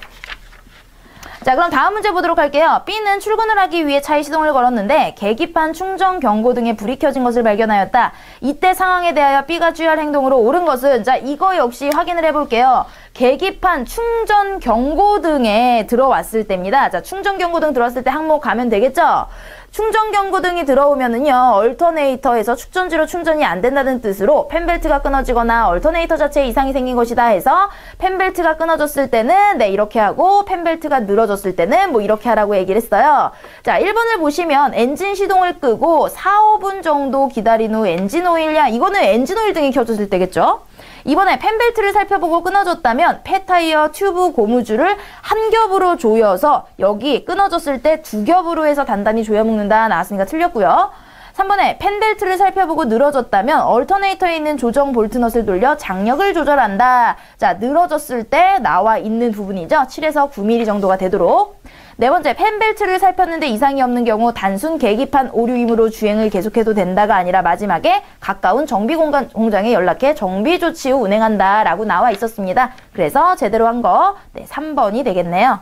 자, 그럼 다음 문제 보도록 할게요. B는 출근을 하기 위해 차에 시동을 걸었는데 계기판 충전 경고 등에 불이 켜진 것을 발견하였다. 이때 상황에 대하여 B가 취할 행동으로 옳은 것은 자, 이거 역시 확인을 해볼게요. 계기판 충전 경고등에 들어왔을 때입니다. 자, 충전 경고등 들어왔을 때 항목 가면 되겠죠? 충전 경고등이 들어오면은요, 얼터네이터에서 축전지로 충전이 안 된다는 뜻으로 펜벨트가 끊어지거나 얼터네이터 자체에 이상이 생긴 것이다 해서 펜벨트가 끊어졌을 때는 네, 이렇게 하고 펜벨트가 늘어졌을 때는 뭐 이렇게 하라고 얘기를 했어요. 자, 1번을 보시면 엔진 시동을 끄고 4, 5분 정도 기다린 후 엔진 오일량, 이거는 엔진 오일 등이 켜졌을 때겠죠? 이번에 펜벨트를 살펴보고 끊어졌다면 폐타이어 튜브 고무줄을 한 겹으로 조여서 여기 끊어졌을 때 2겹으로 해서 단단히 조여 묶는다 나왔으니까 틀렸고요. 3번에 펜벨트를 살펴보고 늘어졌다면 얼터네이터에 있는 조정 볼트넛을 돌려 장력을 조절한다. 자, 늘어졌을 때 나와 있는 부분이죠. 7에서 9mm 정도가 되도록. 네 번째, 펜벨트를 살폈는데 이상이 없는 경우 단순 계기판 오류이므로 주행을 계속해도 된다가 아니라 마지막에 가까운 정비 공장에 연락해 정비 조치 후 운행한다 라고 나와 있었습니다. 그래서 제대로 한 거 네, 3번이 되겠네요.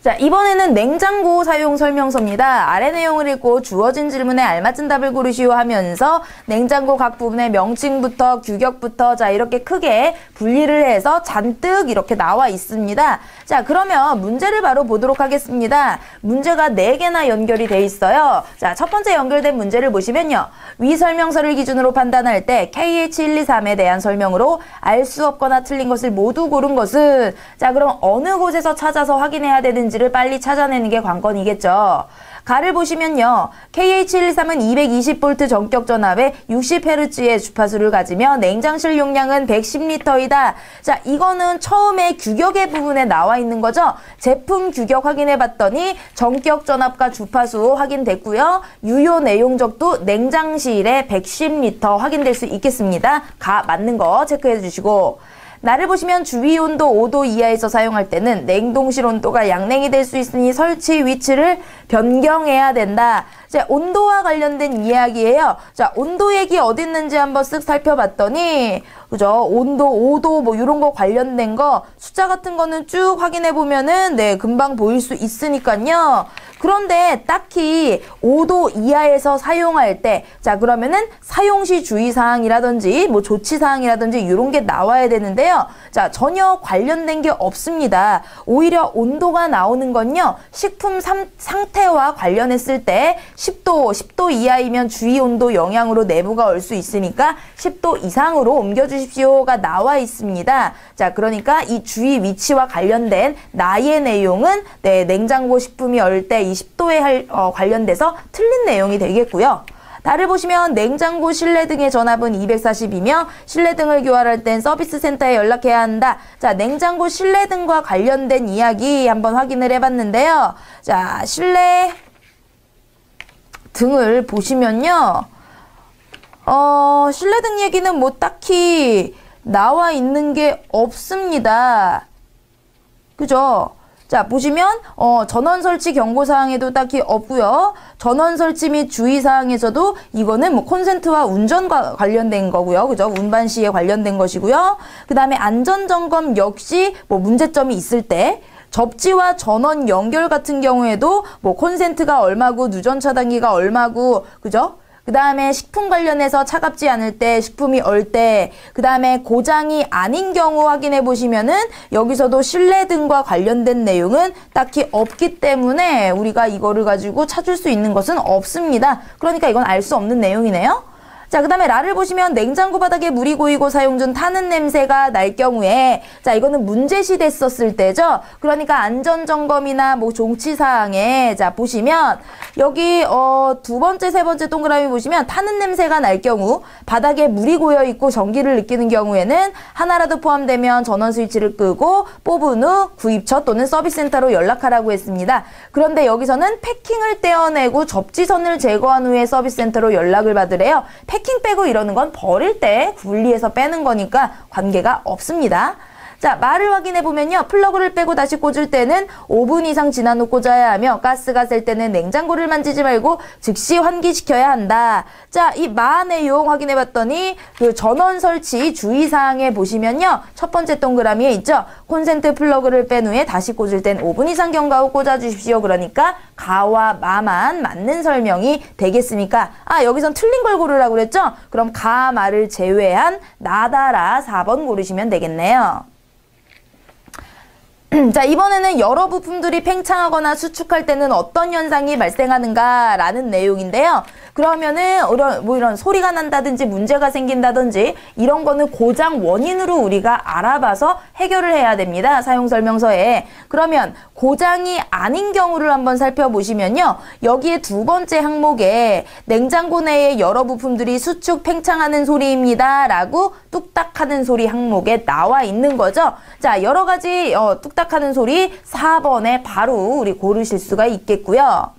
자, 이번에는 냉장고 사용 설명서입니다. 아래 내용을 읽고 주어진 질문에 알맞은 답을 고르시오 하면서 냉장고 각 부분의 명칭부터 규격부터 자 이렇게 크게 분리를 해서 잔뜩 이렇게 나와 있습니다. 자, 그러면 문제를 바로 보도록 하겠습니다. 문제가 4개나 연결이 돼 있어요. 자, 첫 번째 연결된 문제를 보시면요. 위 설명서를 기준으로 판단할 때 KH123에 대한 설명으로 알 수 없거나 틀린 것을 모두 고른 것은 자, 그럼 어느 곳에서 찾아서 확인해야 되는지를 빨리 찾아내는 게 관건이겠죠. 가를 보시면요. KH123은 220V 전격 전압에 60Hz의 주파수를 가지며 냉장실 용량은 110L이다. 자, 이거는 처음에 규격의 부분에 나와 있는 거죠. 제품 규격 확인해 봤더니 전격 전압과 주파수 확인됐고요. 유효 내용적도 냉장실에 110L 확인될 수 있겠습니다. 가 맞는 거 체크해 주시고. 나를 보시면 주위 온도 5도 이하에서 사용할 때는 냉동실 온도가 양냉이 될 수 있으니 설치 위치를 변경해야 된다. 자, 온도와 관련된 이야기예요. 자, 온도 얘기 어디 있는지 한번 쓱 살펴봤더니 그죠? 온도, 5도 뭐 이런 거 관련된 거 숫자 같은 거는 쭉 확인해 보면은 네, 금방 보일 수 있으니까요. 그런데 딱히 5도 이하에서 사용할 때, 자, 그러면은 사용시 주의사항이라든지, 뭐 조치사항이라든지, 이런 게 나와야 되는데요. 자, 전혀 관련된 게 없습니다. 오히려 온도가 나오는 건요, 식품 상태와 관련했을 때, 10도 이하이면 주의 온도 영향으로 내부가 올 수 있으니까 10도 이상으로 옮겨주십시오가 나와 있습니다. 자, 그러니까 이 주의 위치와 관련된 나의 내용은, 네, 냉장고 식품이 얼 때 이 10도에 관련돼서 틀린 내용이 되겠고요. 달을 보시면 냉장고 실내등의 전압은 240이며 실내등을 교환할 땐 서비스 센터에 연락해야 한다. 자, 냉장고 실내등과 관련된 이야기 한번 확인을 해봤는데요. 자, 실내 등을 보시면요. 실내등 얘기는 뭐 딱히 나와 있는 게 없습니다. 그죠? 자, 보시면 전원 설치 경고사항에도 딱히 없고요. 전원 설치 및 주의사항에서도 이거는 뭐 콘센트와 운전과 관련된 거고요. 그죠? 운반 시에 관련된 것이고요. 그 다음에 안전점검 역시 뭐 문제점이 있을 때 접지와 전원 연결 같은 경우에도 뭐 콘센트가 얼마고 누전 차단기가 얼마고 그죠? 그 다음에 식품 관련해서 차갑지 않을 때, 식품이 얼 때, 그 다음에 고장이 아닌 경우 확인해 보시면은 여기서도 실내등과 관련된 내용은 딱히 없기 때문에 우리가 이거를 가지고 찾을 수 있는 것은 없습니다. 그러니까 이건 알 수 없는 내용이네요. 자, 그 다음에 라를 보시면 냉장고 바닥에 물이 고이고 사용 중 타는 냄새가 날 경우에 자, 이거는 문제시 됐었을 때죠. 그러니까 안전점검이나 뭐 종치사항에 자, 보시면 여기 두 번째, 세 번째 동그라미 보시면 타는 냄새가 날 경우 바닥에 물이 고여 있고 전기를 느끼는 경우에는 하나라도 포함되면 전원 스위치를 끄고 뽑은 후 구입처 또는 서비스센터로 연락하라고 했습니다. 그런데 여기서는 패킹을 떼어내고 접지선을 제거한 후에 서비스센터로 연락을 받으래요. 패킹 빼고 이러는 건 버릴 때 분리해서 빼는 거니까 관계가 없습니다. 자, 말을 확인해 보면요. 플러그를 빼고 다시 꽂을 때는 5분 이상 지난 후 꽂아야 하며 가스가 셀 때는 냉장고를 만지지 말고 즉시 환기시켜야 한다. 자, 이 마 내용 확인해 봤더니 그 전원 설치 주의사항에 보시면요. 첫 번째 동그라미에 있죠. 콘센트 플러그를 뺀 후에 다시 꽂을 땐 5분 이상 경과 후 꽂아주십시오. 그러니까 가와 마만 맞는 설명이 되겠습니까? 아, 여기선 틀린 걸 고르라고 그랬죠? 그럼 가, 마를 제외한 나다라 4번 고르시면 되겠네요. 자, 이번에는 여러 부품들이 팽창하거나 수축할 때는 어떤 현상이 발생하는가 라는 내용인데요. 그러면은 이런 소리가 난다든지 문제가 생긴다든지 이런 거는 고장 원인으로 우리가 알아봐서 해결을 해야 됩니다. 사용 설명서에. 그러면 고장이 아닌 경우를 한번 살펴보시면요. 여기에 두 번째 항목에 냉장고 내에 여러 부품들이 수축 팽창하는 소리입니다. 라고 뚝딱 하는 소리 항목에 나와 있는 거죠. 자, 여러 가지 뚝딱 하는 소리 4번에 바로 우리 고르실 수가 있겠고요.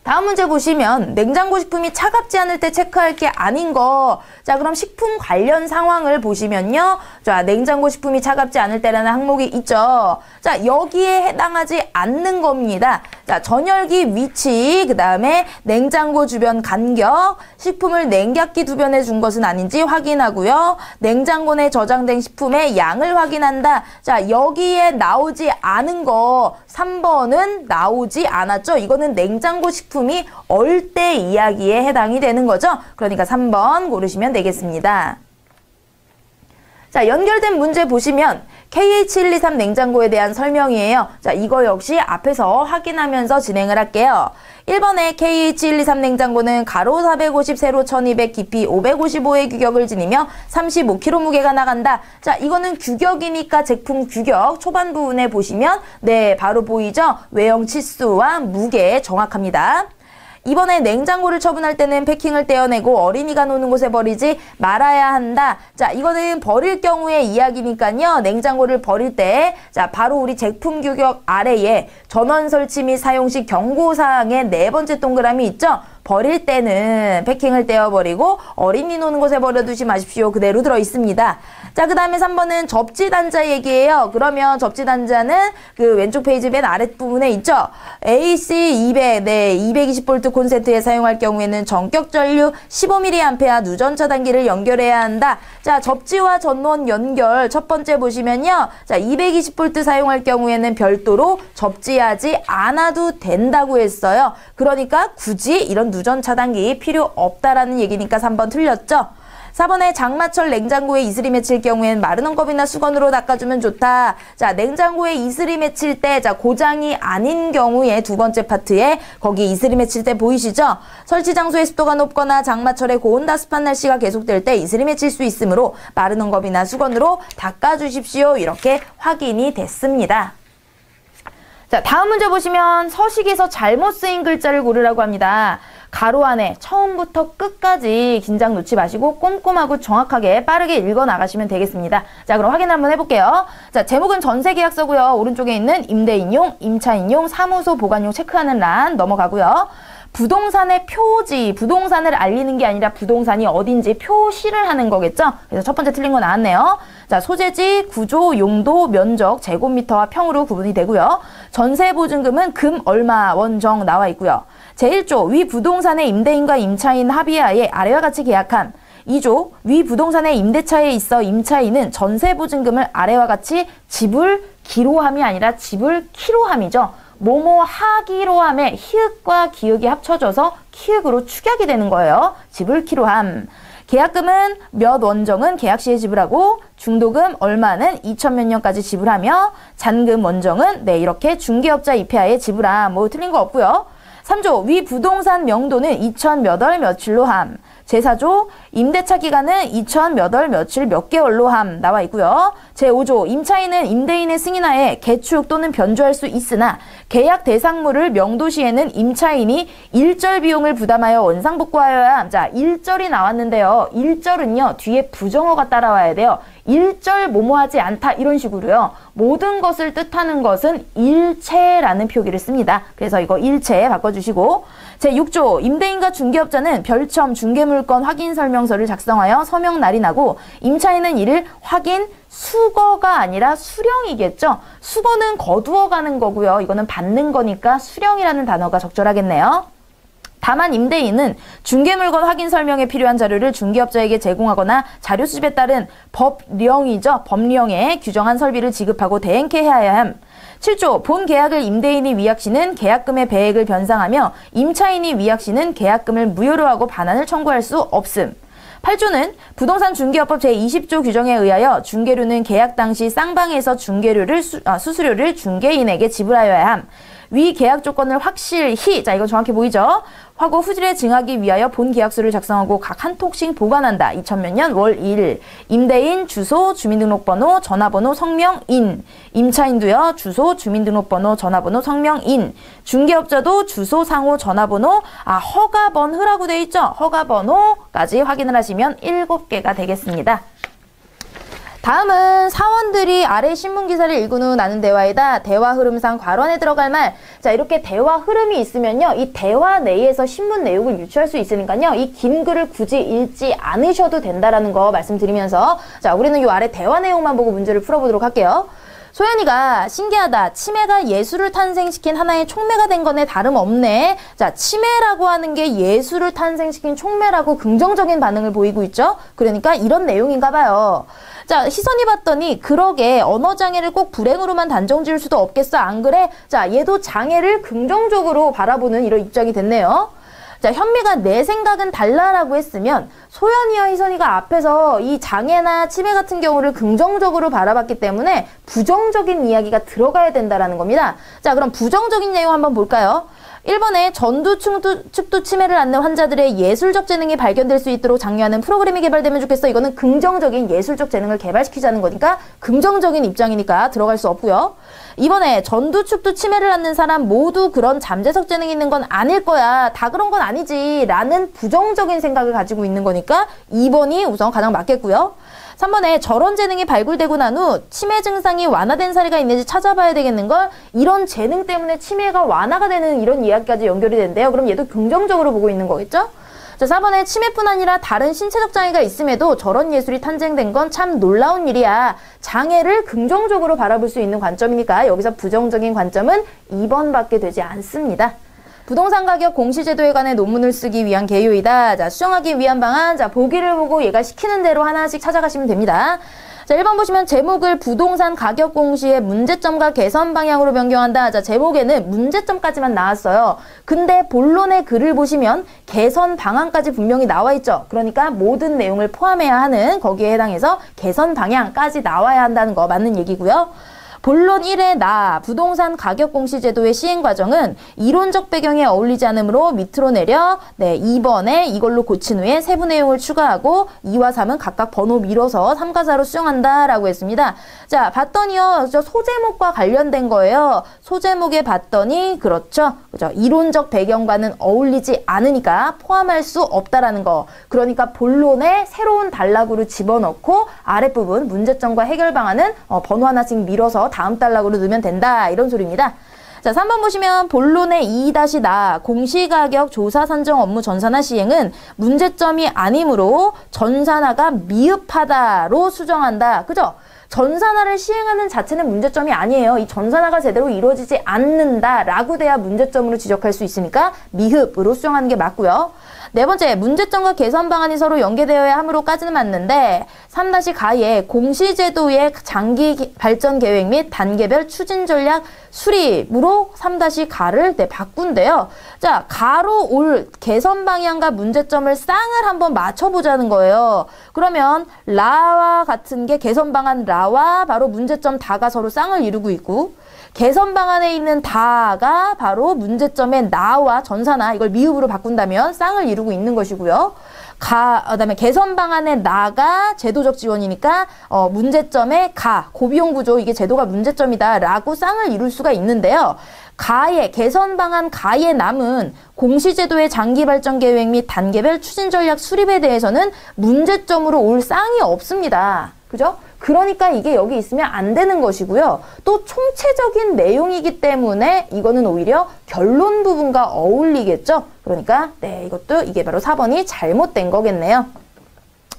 다음 문제 보시면 냉장고 식품이 차갑지 않을 때 체크할 게 아닌 거. 자, 그럼 식품 관련 상황을 보시면요. 자, 냉장고 식품이 차갑지 않을 때라는 항목이 있죠. 자, 여기에 해당하지 않는 겁니다. 자, 전열기 위치, 그 다음에 냉장고 주변 간격, 식품을 냉각기 주변에 준 것은 아닌지 확인하고요. 냉장고 내 저장된 식품의 양을 확인한다. 자, 여기에 나오지 않은 거 3번은 나오지 않았죠. 이거는 냉장고 식품이 얼 때 이야기에 해당이 되는 거죠. 그러니까 3번 고르시면 되겠습니다. 자, 연결된 문제 보시면 KH123 냉장고에 대한 설명이에요. 자, 이거 역시 앞에서 확인하면서 진행을 할게요. 1번에 KH123 냉장고는 가로 450, 세로 1200, 깊이 555의 규격을 지니며 35kg 무게가 나간다. 자, 이거는 규격이니까 제품 규격 초반 부분에 보시면 네, 바로 보이죠? 외형 치수와 무게 정확합니다. 이번에 냉장고를 처분할 때는 패킹을 떼어내고 어린이가 노는 곳에 버리지 말아야 한다. 자, 이거는 버릴 경우의 이야기니까요. 냉장고를 버릴 때, 자, 바로 우리 제품 규격 아래에 전원 설치 및 사용 시 경고사항의 4번째 동그라미 있죠? 버릴 때는 패킹을 떼어버리고 어린이 노는 곳에 버려두지 마십시오. 그대로 들어있습니다. 자, 그 다음에 3번은 접지 단자 얘기예요. 그러면 접지 단자는 그 왼쪽 페이지 맨 아랫부분에 있죠. AC200, 네, 220V 콘센트에 사용할 경우에는 전격 전류 15mA 누전 차단기를 연결해야 한다. 자, 접지와 전원 연결 첫 번째 보시면요. 자, 220V 사용할 경우에는 별도로 접지하지 않아도 된다고 했어요. 그러니까 굳이 이런 누전 차단기 필요 없다라는 얘기니까 3번 틀렸죠. 4번에 장마철 냉장고에 이슬이 맺힐 경우엔 마른 헝겊이나 수건으로 닦아주면 좋다. 자, 냉장고에 이슬이 맺힐 때, 자, 고장이 아닌 경우에 두 번째 파트에 거기 이슬이 맺힐 때 보이시죠? 설치 장소의 습도가 높거나 장마철에 고온다습한 날씨가 계속될 때 이슬이 맺힐 수 있으므로 마른 헝겊이나 수건으로 닦아주십시오. 이렇게 확인이 됐습니다. 자, 다음 문제 보시면 서식에서 잘못 쓰인 글자를 고르라고 합니다. 가로 안에 처음부터 끝까지 긴장 놓지 마시고 꼼꼼하고 정확하게 빠르게 읽어 나가시면 되겠습니다. 자, 그럼 확인 한번 해볼게요. 자, 제목은 전세계약서고요. 오른쪽에 있는 임대인용, 임차인용, 사무소 보관용 체크하는 란 넘어가고요. 부동산의 표지, 부동산을 알리는 게 아니라 부동산이 어딘지 표시를 하는 거겠죠? 그래서 첫 번째 틀린 거 나왔네요. 자, 소재지, 구조, 용도, 면적, 제곱미터와 평으로 구분이 되고요. 전세보증금은 금 얼마 원정 나와 있고요. 제1조, 위 부동산의 임대인과 임차인 합의하에 아래와 같이 계약한 2조, 위 부동산의 임대차에 있어 임차인은 전세보증금을 아래와 같이 지불기로 함이 아니라 지불키로 함이죠. 뭐뭐 하기로 함에 히읗과 기역이 합쳐져서 키읔으로 축약이 되는 거예요. 지불키로 함. 계약금은 몇 원정은 계약 시에 지불하고 중도금 얼마는 2000몇 년까지 지불하며 잔금 원정은 네, 이렇게 중개업자 입회하에 지불함. 뭐 틀린 거 없고요. 3조, 위 부동산 명도는 2000 몇 월 며칠로 함. 제4조, 임대차 기간은 2000 몇 월 며칠 몇 개월로 함 나와 있고요. 제5조, 임차인은 임대인의 승인하에 개축 또는 변조할 수 있으나 계약 대상물을 명도 시에는 임차인이 일절 비용을 부담하여 원상복구하여야 함. 자, 일절이 나왔는데요. 일절은요, 뒤에 부정어가 따라와야 돼요. 일절 뭐뭐하지 않다 이런 식으로요. 모든 것을 뜻하는 것은 일체라는 표기를 씁니다. 그래서 이거 일체 바꿔주시고 제6조 임대인과 중개업자는 별첨 중개물건 확인설명서를 작성하여 서명 날인하고 임차인은 이를 확인 수거가 아니라 수령이겠죠. 수거는 거두어 가는 거고요. 이거는 받는 거니까 수령이라는 단어가 적절하겠네요. 다만 임대인은 중개물건 확인 설명에 필요한 자료를 중개업자에게 제공하거나 자료 수집에 따른 법령이죠. 법령에 규정한 설비를 지급하고 대행케해야 함. 7조, 본 계약을 임대인이 위약 시는 계약금의 배액을 변상하며 임차인이 위약 시는 계약금을 무효로 하고 반환을 청구할 수 없음. 8조는 부동산 중개업법 제20조 규정에 의하여 중개료는 계약 당시 쌍방에서 중개료를 수수료를 중개인에게 지불하여야 함. 위 계약 조건을 확실히, 자, 이건 정확히 보이죠? 하고 후질에 증하기 위하여 본 계약서를 작성하고 각 한 통씩 보관한다. 2000몇 년 월 1일. 임대인 주소, 주민등록번호, 전화번호, 성명인. 임차인도요. 주소, 주민등록번호, 전화번호, 성명인. 중개업자도 주소, 상호, 전화번호, 허가번호라고 돼 있죠? 허가번호까지 확인을 하시면 7개가 되겠습니다. 다음은 사원들이 아래 신문 기사를 읽은 후 나눈 대화이다. 대화 흐름상 괄호안에 들어갈 말. 자, 이렇게 대화 흐름이 있으면요. 이 대화 내에서 신문 내용을 유추할 수 있으니까요. 이 긴 글을 굳이 읽지 않으셔도 된다라는 거 말씀드리면서 자, 우리는 이 아래 대화 내용만 보고 문제를 풀어보도록 할게요. 소연이가 신기하다. 치매가 예술을 탄생시킨 하나의 촉매가 된 거네 다름없네. 자, 치매라고 하는 게 예술을 탄생시킨 촉매라고 긍정적인 반응을 보이고 있죠. 그러니까 이런 내용인가 봐요. 자, 희선이 봤더니 그러게 언어장애를 꼭 불행으로만 단정 지을 수도 없겠어. 안 그래? 자, 얘도 장애를 긍정적으로 바라보는 이런 입장이 됐네요. 자, 현미가 내 생각은 달라라고 했으면 소연이와 희선이가 앞에서 이 장애나 치매 같은 경우를 긍정적으로 바라봤기 때문에 부정적인 이야기가 들어가야 된다라는 겁니다. 자, 그럼 부정적인 내용 한번 볼까요? 1번에 전두측두 치매를 앓는 환자들의 예술적 재능이 발견될 수 있도록 장려하는 프로그램이 개발되면 좋겠어. 이거는 긍정적인 예술적 재능을 개발시키자는 거니까 긍정적인 입장이니까 들어갈 수 없고요. 2번에 전두측두 치매를 앓는 사람 모두 그런 잠재적 재능이 있는 건 아닐 거야. 다 그런 건 아니지. 라는 부정적인 생각을 가지고 있는 거니까 2번이 우선 가장 맞겠고요. 3번에 저런 재능이 발굴되고 난 후 치매 증상이 완화된 사례가 있는지 찾아봐야 되겠는걸. 이런 재능 때문에 치매가 완화가 되는 이런 이야기까지 연결이 된대요. 그럼 얘도 긍정적으로 보고 있는 거겠죠? 자, 4번에 치매뿐 아니라 다른 신체적 장애가 있음에도 저런 예술이 탄생된 건 참 놀라운 일이야. 장애를 긍정적으로 바라볼 수 있는 관점이니까 여기서 부정적인 관점은 2번밖에 되지 않습니다. 부동산 가격 공시제도에 관해 논문을 쓰기 위한 개요이다. 자, 수정하기 위한 방안. 자, 보기를 보고 얘가 시키는 대로 하나씩 찾아가시면 됩니다. 자, 1번 보시면 제목을 부동산 가격 공시의 문제점과 개선 방향으로 변경한다. 자, 제목에는 문제점까지만 나왔어요. 근데 본론의 글을 보시면 개선 방안까지 분명히 나와 있죠. 그러니까 모든 내용을 포함해야 하는 거기에 해당해서 개선 방향까지 나와야 한다는 거 맞는 얘기고요. 본론 1의 부동산 가격 공시 제도의 시행 과정은 이론적 배경에 어울리지 않으므로 밑으로 내려 2번에 이걸로 고친 후에 세부 내용을 추가하고 2와 3은 각각 번호 밀어서 3과 4로 수정한다 라고 했습니다. 자, 봤더니요. 저 소제목과 관련된 거예요. 소제목에 봤더니 그렇죠. 이론적 배경과는 어울리지 않으니까 포함할 수 없다라는 거. 그러니까 본론에 새로운 단락으로 집어넣고 아랫부분 문제점과 해결 방안은 번호 하나씩 밀어서 다음 단락으로 넣으면 된다. 이런 소리입니다. 자, 3번 보시면 본론의 2-나 공시가격 조사 산정 업무 전산화 시행은 문제점이 아니므로 전산화가 미흡하다로 수정한다. 그죠? 전산화를 시행하는 자체는 문제점이 아니에요. 이 전산화가 제대로 이루어지지 않는다라고 돼야 문제점으로 지적할 수 있으니까 미흡으로 수정하는 게 맞고요. 네 번째, 문제점과 개선 방안이 서로 연계되어야 함으로까지는 맞는데 3-가에 공시제도의 장기 발전 계획 및 단계별 추진 전략 수립으로 3-가를 바꾼대요. 자, 가로 올 개선 방향과 문제점을 쌍을 한번 맞춰보자는 거예요. 그러면 라와 같은 게 개선 방안 라와 바로 문제점 다가 서로 쌍을 이루고 있고 개선 방안에 있는 다가 바로 문제점의 나와 전산화 이걸 미흡으로 바꾼다면 쌍을 이루고 있는 것이고요. 그다음에 개선 방안의 나가 제도적 지원이니까 문제점의 고비용 구조 이게 제도가 문제점이다 라고 쌍을 이룰 수가 있는데요. 개선 방안 가에 남은 공시제도의 장기 발전 계획 및 단계별 추진 전략 수립에 대해서는 문제점으로 올 쌍이 없습니다. 그죠? 그러니까 이게 여기 있으면 안 되는 것이고요. 또 총체적인 내용이기 때문에 이거는 오히려 결론 부분과 어울리겠죠. 그러니까 이게 바로 4번이 잘못된 거겠네요.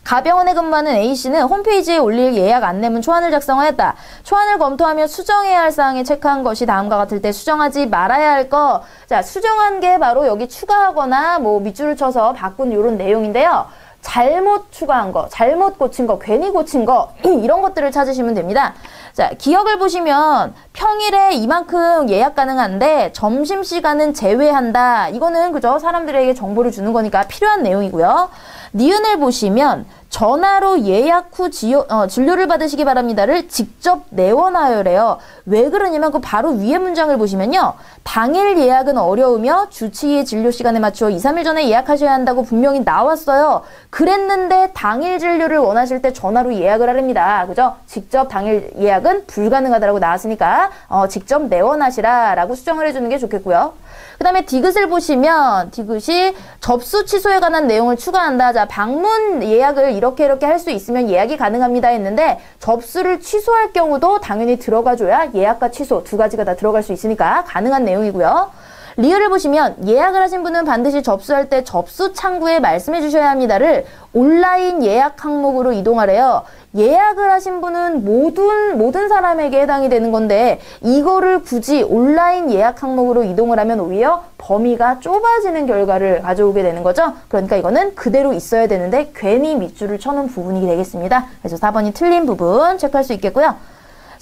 가병원에 근무하는 A씨는 홈페이지에 올릴 예약 안내문 초안을 작성하였다. 초안을 검토하며 수정해야 할 사항에 체크한 것이 다음과 같을 때 수정하지 말아야 할 거. 자, 수정한 게 바로 여기 추가하거나 밑줄을 쳐서 바꾼 이런 내용인데요. 잘못 추가한 거, 잘못 고친 거, 괜히 고친 거 이런 것들을 찾으시면 됩니다. 자, 기억을 보시면 평일에 이만큼 예약 가능한데 점심시간은 제외한다. 이거는 그죠? 사람들에게 정보를 주는 거니까 필요한 내용이고요. 니은을 보시면 전화로 예약 후 진료를 받으시기 바랍니다를 직접 내원하여래요. 왜 그러냐면 그 바로 위에 문장을 보시면요. 당일 예약은 어려우며 주치의의 진료 시간에 맞추어 2-3일 전에 예약하셔야 한다고 분명히 나왔어요. 그랬는데 당일 진료를 원하실 때 전화로 예약을 하랍니다. 그죠? 직접 당일 예약은 불가능하다고 나왔으니까 직접 내원하시라라고 수정을 해주는 게 좋겠고요. 그 다음에 디귿을 보시면 디귿이 접수 취소에 관한 내용을 추가한다. 자, 방문 예약을 이렇게 할 수 있으면 예약이 가능합니다 했는데 접수를 취소할 경우도 당연히 들어가줘야 예약과 취소 두 가지가 다 들어갈 수 있으니까 가능한 내용이고요. 리을을 보시면 예약을 하신 분은 반드시 접수할 때 접수 창구에 말씀해 주셔야 합니다를 온라인 예약 항목으로 이동하래요. 예약을 하신 분은 모든 사람에게 해당이 되는 건데 이거를 굳이 온라인 예약 항목으로 이동을 하면 오히려 범위가 좁아지는 결과를 가져오게 되는 거죠. 그러니까 이거는 그대로 있어야 되는데 괜히 밑줄을 쳐놓은 부분이 되겠습니다. 그래서 4번이 틀린 부분 체크할 수 있겠고요.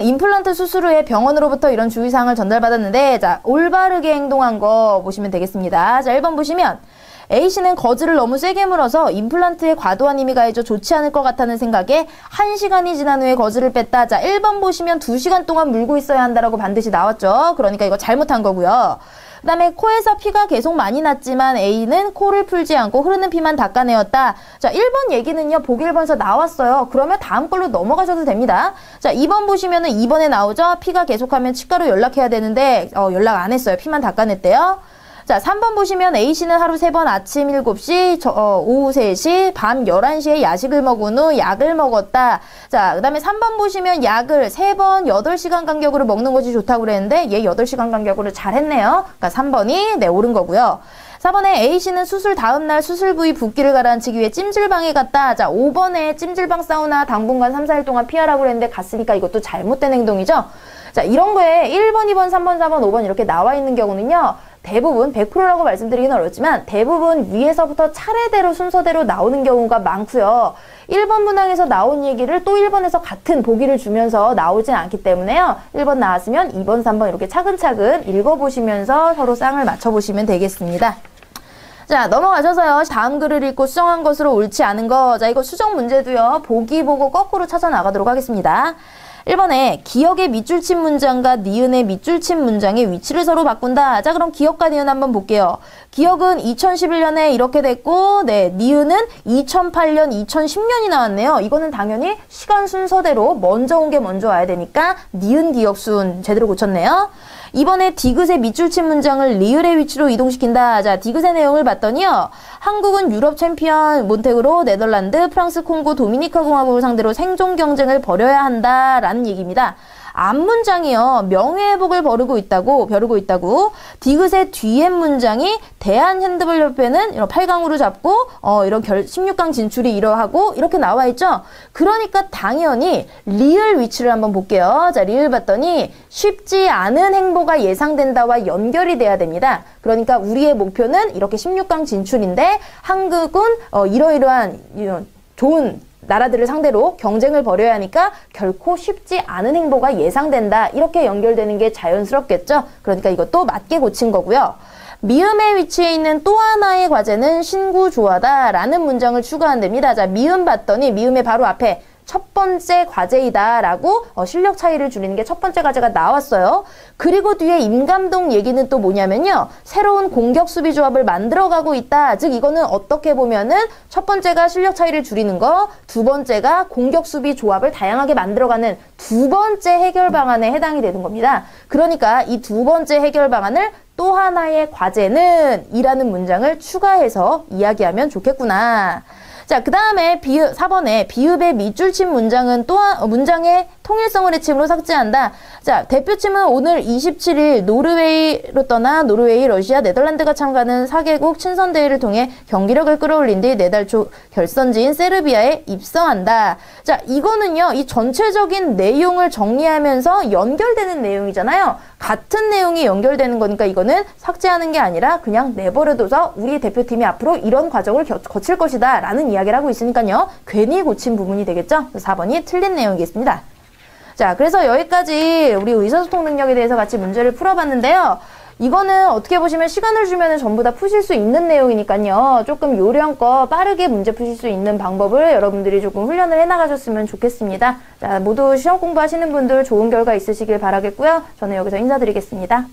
임플란트 수술 후에 병원으로부터 이런 주의사항을 전달받았는데 자, 올바르게 행동한 거 보시면 되겠습니다. 자, 1번 보시면 A씨는 거즈를 너무 세게 물어서 임플란트에 과도한 힘이 가해져 좋지 않을 것 같다는 생각에 1시간이 지난 후에 거즈를 뺐다. 자, 1번 보시면 2시간 동안 물고 있어야 한다라고 반드시 나왔죠. 그러니까 이거 잘못한 거고요. 그 다음에 코에서 피가 계속 많이 났지만 A는 코를 풀지 않고 흐르는 피만 닦아내었다. 자, 1번 얘기는요, 보기 1번에서 나왔어요. 그러면 다음 걸로 넘어가셔도 됩니다. 자, 2번 보시면은 2번에 나오죠. 피가 계속하면 치과로 연락해야 되는데, 연락 안 했어요. 피만 닦아냈대요. 자, 3번 보시면 A씨는 하루 3번 아침 7시, 오후 3시, 밤 11시에 야식을 먹은 후 약을 먹었다. 자, 그 다음에 3번 보시면 약을 3번 8시간 간격으로 먹는 것이 좋다고 그랬는데 얘 8시간 간격으로 잘 했네요. 그러니까 3번이 네, 옳은 거고요. 4번에 A씨는 수술 다음날 수술 부위 붓기를 가라앉히기 위해 찜질방에 갔다. 자, 5번에 찜질방 사우나 당분간 3, 4일 동안 피하라고 그랬는데 갔으니까 이것도 잘못된 행동이죠. 자, 이런 거에 1번, 2번, 3번, 4번, 5번 이렇게 나와 있는 경우는요. 대부분 100%라고 말씀드리기는 어렵지만 대부분 위에서부터 차례대로 순서대로 나오는 경우가 많고요. 1번 문항에서 나온 얘기를 또 1번에서 같은 보기를 주면서 나오진 않기 때문에요. 1번 나왔으면 2번, 3번 이렇게 차근차근 읽어보시면서 서로 쌍을 맞춰보시면 되겠습니다. 자, 넘어가셔서요. 다음 글을 읽고 수정한 것으로 옳지 않은 거. 자, 이거 수정 문제도요. 보기 보고 거꾸로 찾아 나가도록 하겠습니다. 1번에 기역의 밑줄친 문장과 니은의 밑줄친 문장의 위치를 서로 바꾼다. 자, 그럼 기역과 니은 한번 볼게요. 기역은 2011년에 이렇게 됐고, 네, 니은은 2008년, 2010년이 나왔네요. 이거는 당연히 시간 순서대로 먼저 온 게 먼저 와야 되니까 니은 기역순 제대로 고쳤네요. 이번에 디귿의 밑줄친 문장을 리을의 위치로 이동시킨다. 자, 디귿의 내용을 봤더니요. 한국은 유럽 챔피언 몬테그로, 네덜란드, 프랑스, 콩고, 도미니카 공화국을 상대로 생존 경쟁을 벌여야 한다라는 얘기입니다. 앞문장이요. 명예회복을 벼르고 있다고. 디귿의 뒤에 문장이 대한핸드볼협회는 이런 8강으로 잡고 이런 16강 진출이 이러하고 이렇게 나와 있죠. 그러니까 당연히 리을 위치를 한번 볼게요. 자, 리을 봤더니 쉽지 않은 행보가 예상된다와 연결이 돼야 됩니다. 그러니까 우리의 목표는 이렇게 16강 진출인데 한국은 이러이러한 좋은 나라들을 상대로 경쟁을 벌여야 하니까 결코 쉽지 않은 행보가 예상된다. 이렇게 연결되는 게 자연스럽겠죠. 그러니까 이것도 맞게 고친 거고요. 미음의 위치에 있는 또 하나의 과제는 신구조화다 라는 문장을 추가한답니다. 자, 미음 봤더니 미음의 바로 앞에 첫 번째 과제이다 라고 실력 차이를 줄이는 게 첫 번째 과제가 나왔어요. 그리고 뒤에 임감동 얘기는 또 뭐냐면요. 새로운 공격 수비 조합을 만들어가고 있다. 즉 이거는 어떻게 보면은 첫 번째가 실력 차이를 줄이는 거, 두 번째가 공격 수비 조합을 다양하게 만들어가는 두 번째 해결 방안에 해당이 되는 겁니다. 그러니까 이 두 번째 해결 방안을 또 하나의 과제는 이라는 문장을 추가해서 이야기하면 좋겠구나. 자, 그 다음에 4번에 비읍의 밑줄친 문장은 또한 문장의 통일성을 해침으로 삭제한다. 자, 대표팀은 오늘 27일 노르웨이로 떠나 노르웨이, 러시아, 네덜란드가 참가하는 4개국 친선대회를 통해 경기력을 끌어올린 뒤 4달 초 결선지인 세르비아에 입성한다. 자, 이거는요, 이 전체적인 내용을 정리하면서 연결되는 내용이잖아요. 같은 내용이 연결되는 거니까 이거는 삭제하는 게 아니라 그냥 내버려둬서 우리 대표팀이 앞으로 이런 과정을 거칠 것이다 라는 이야기를 하고 있으니까요. 괜히 고친 부분이 되겠죠. 4번이 틀린 내용이겠습니다. 자, 그래서 여기까지 우리 의사소통 능력에 대해서 같이 문제를 풀어봤는데요. 이거는 어떻게 보시면 시간을 주면 전부 다 푸실 수 있는 내용이니까요. 조금 요령껏 빠르게 문제 푸실 수 있는 방법을 여러분들이 조금 훈련을 해나가셨으면 좋겠습니다. 자, 모두 시험 공부하시는 분들 좋은 결과 있으시길 바라겠고요. 저는 여기서 인사드리겠습니다.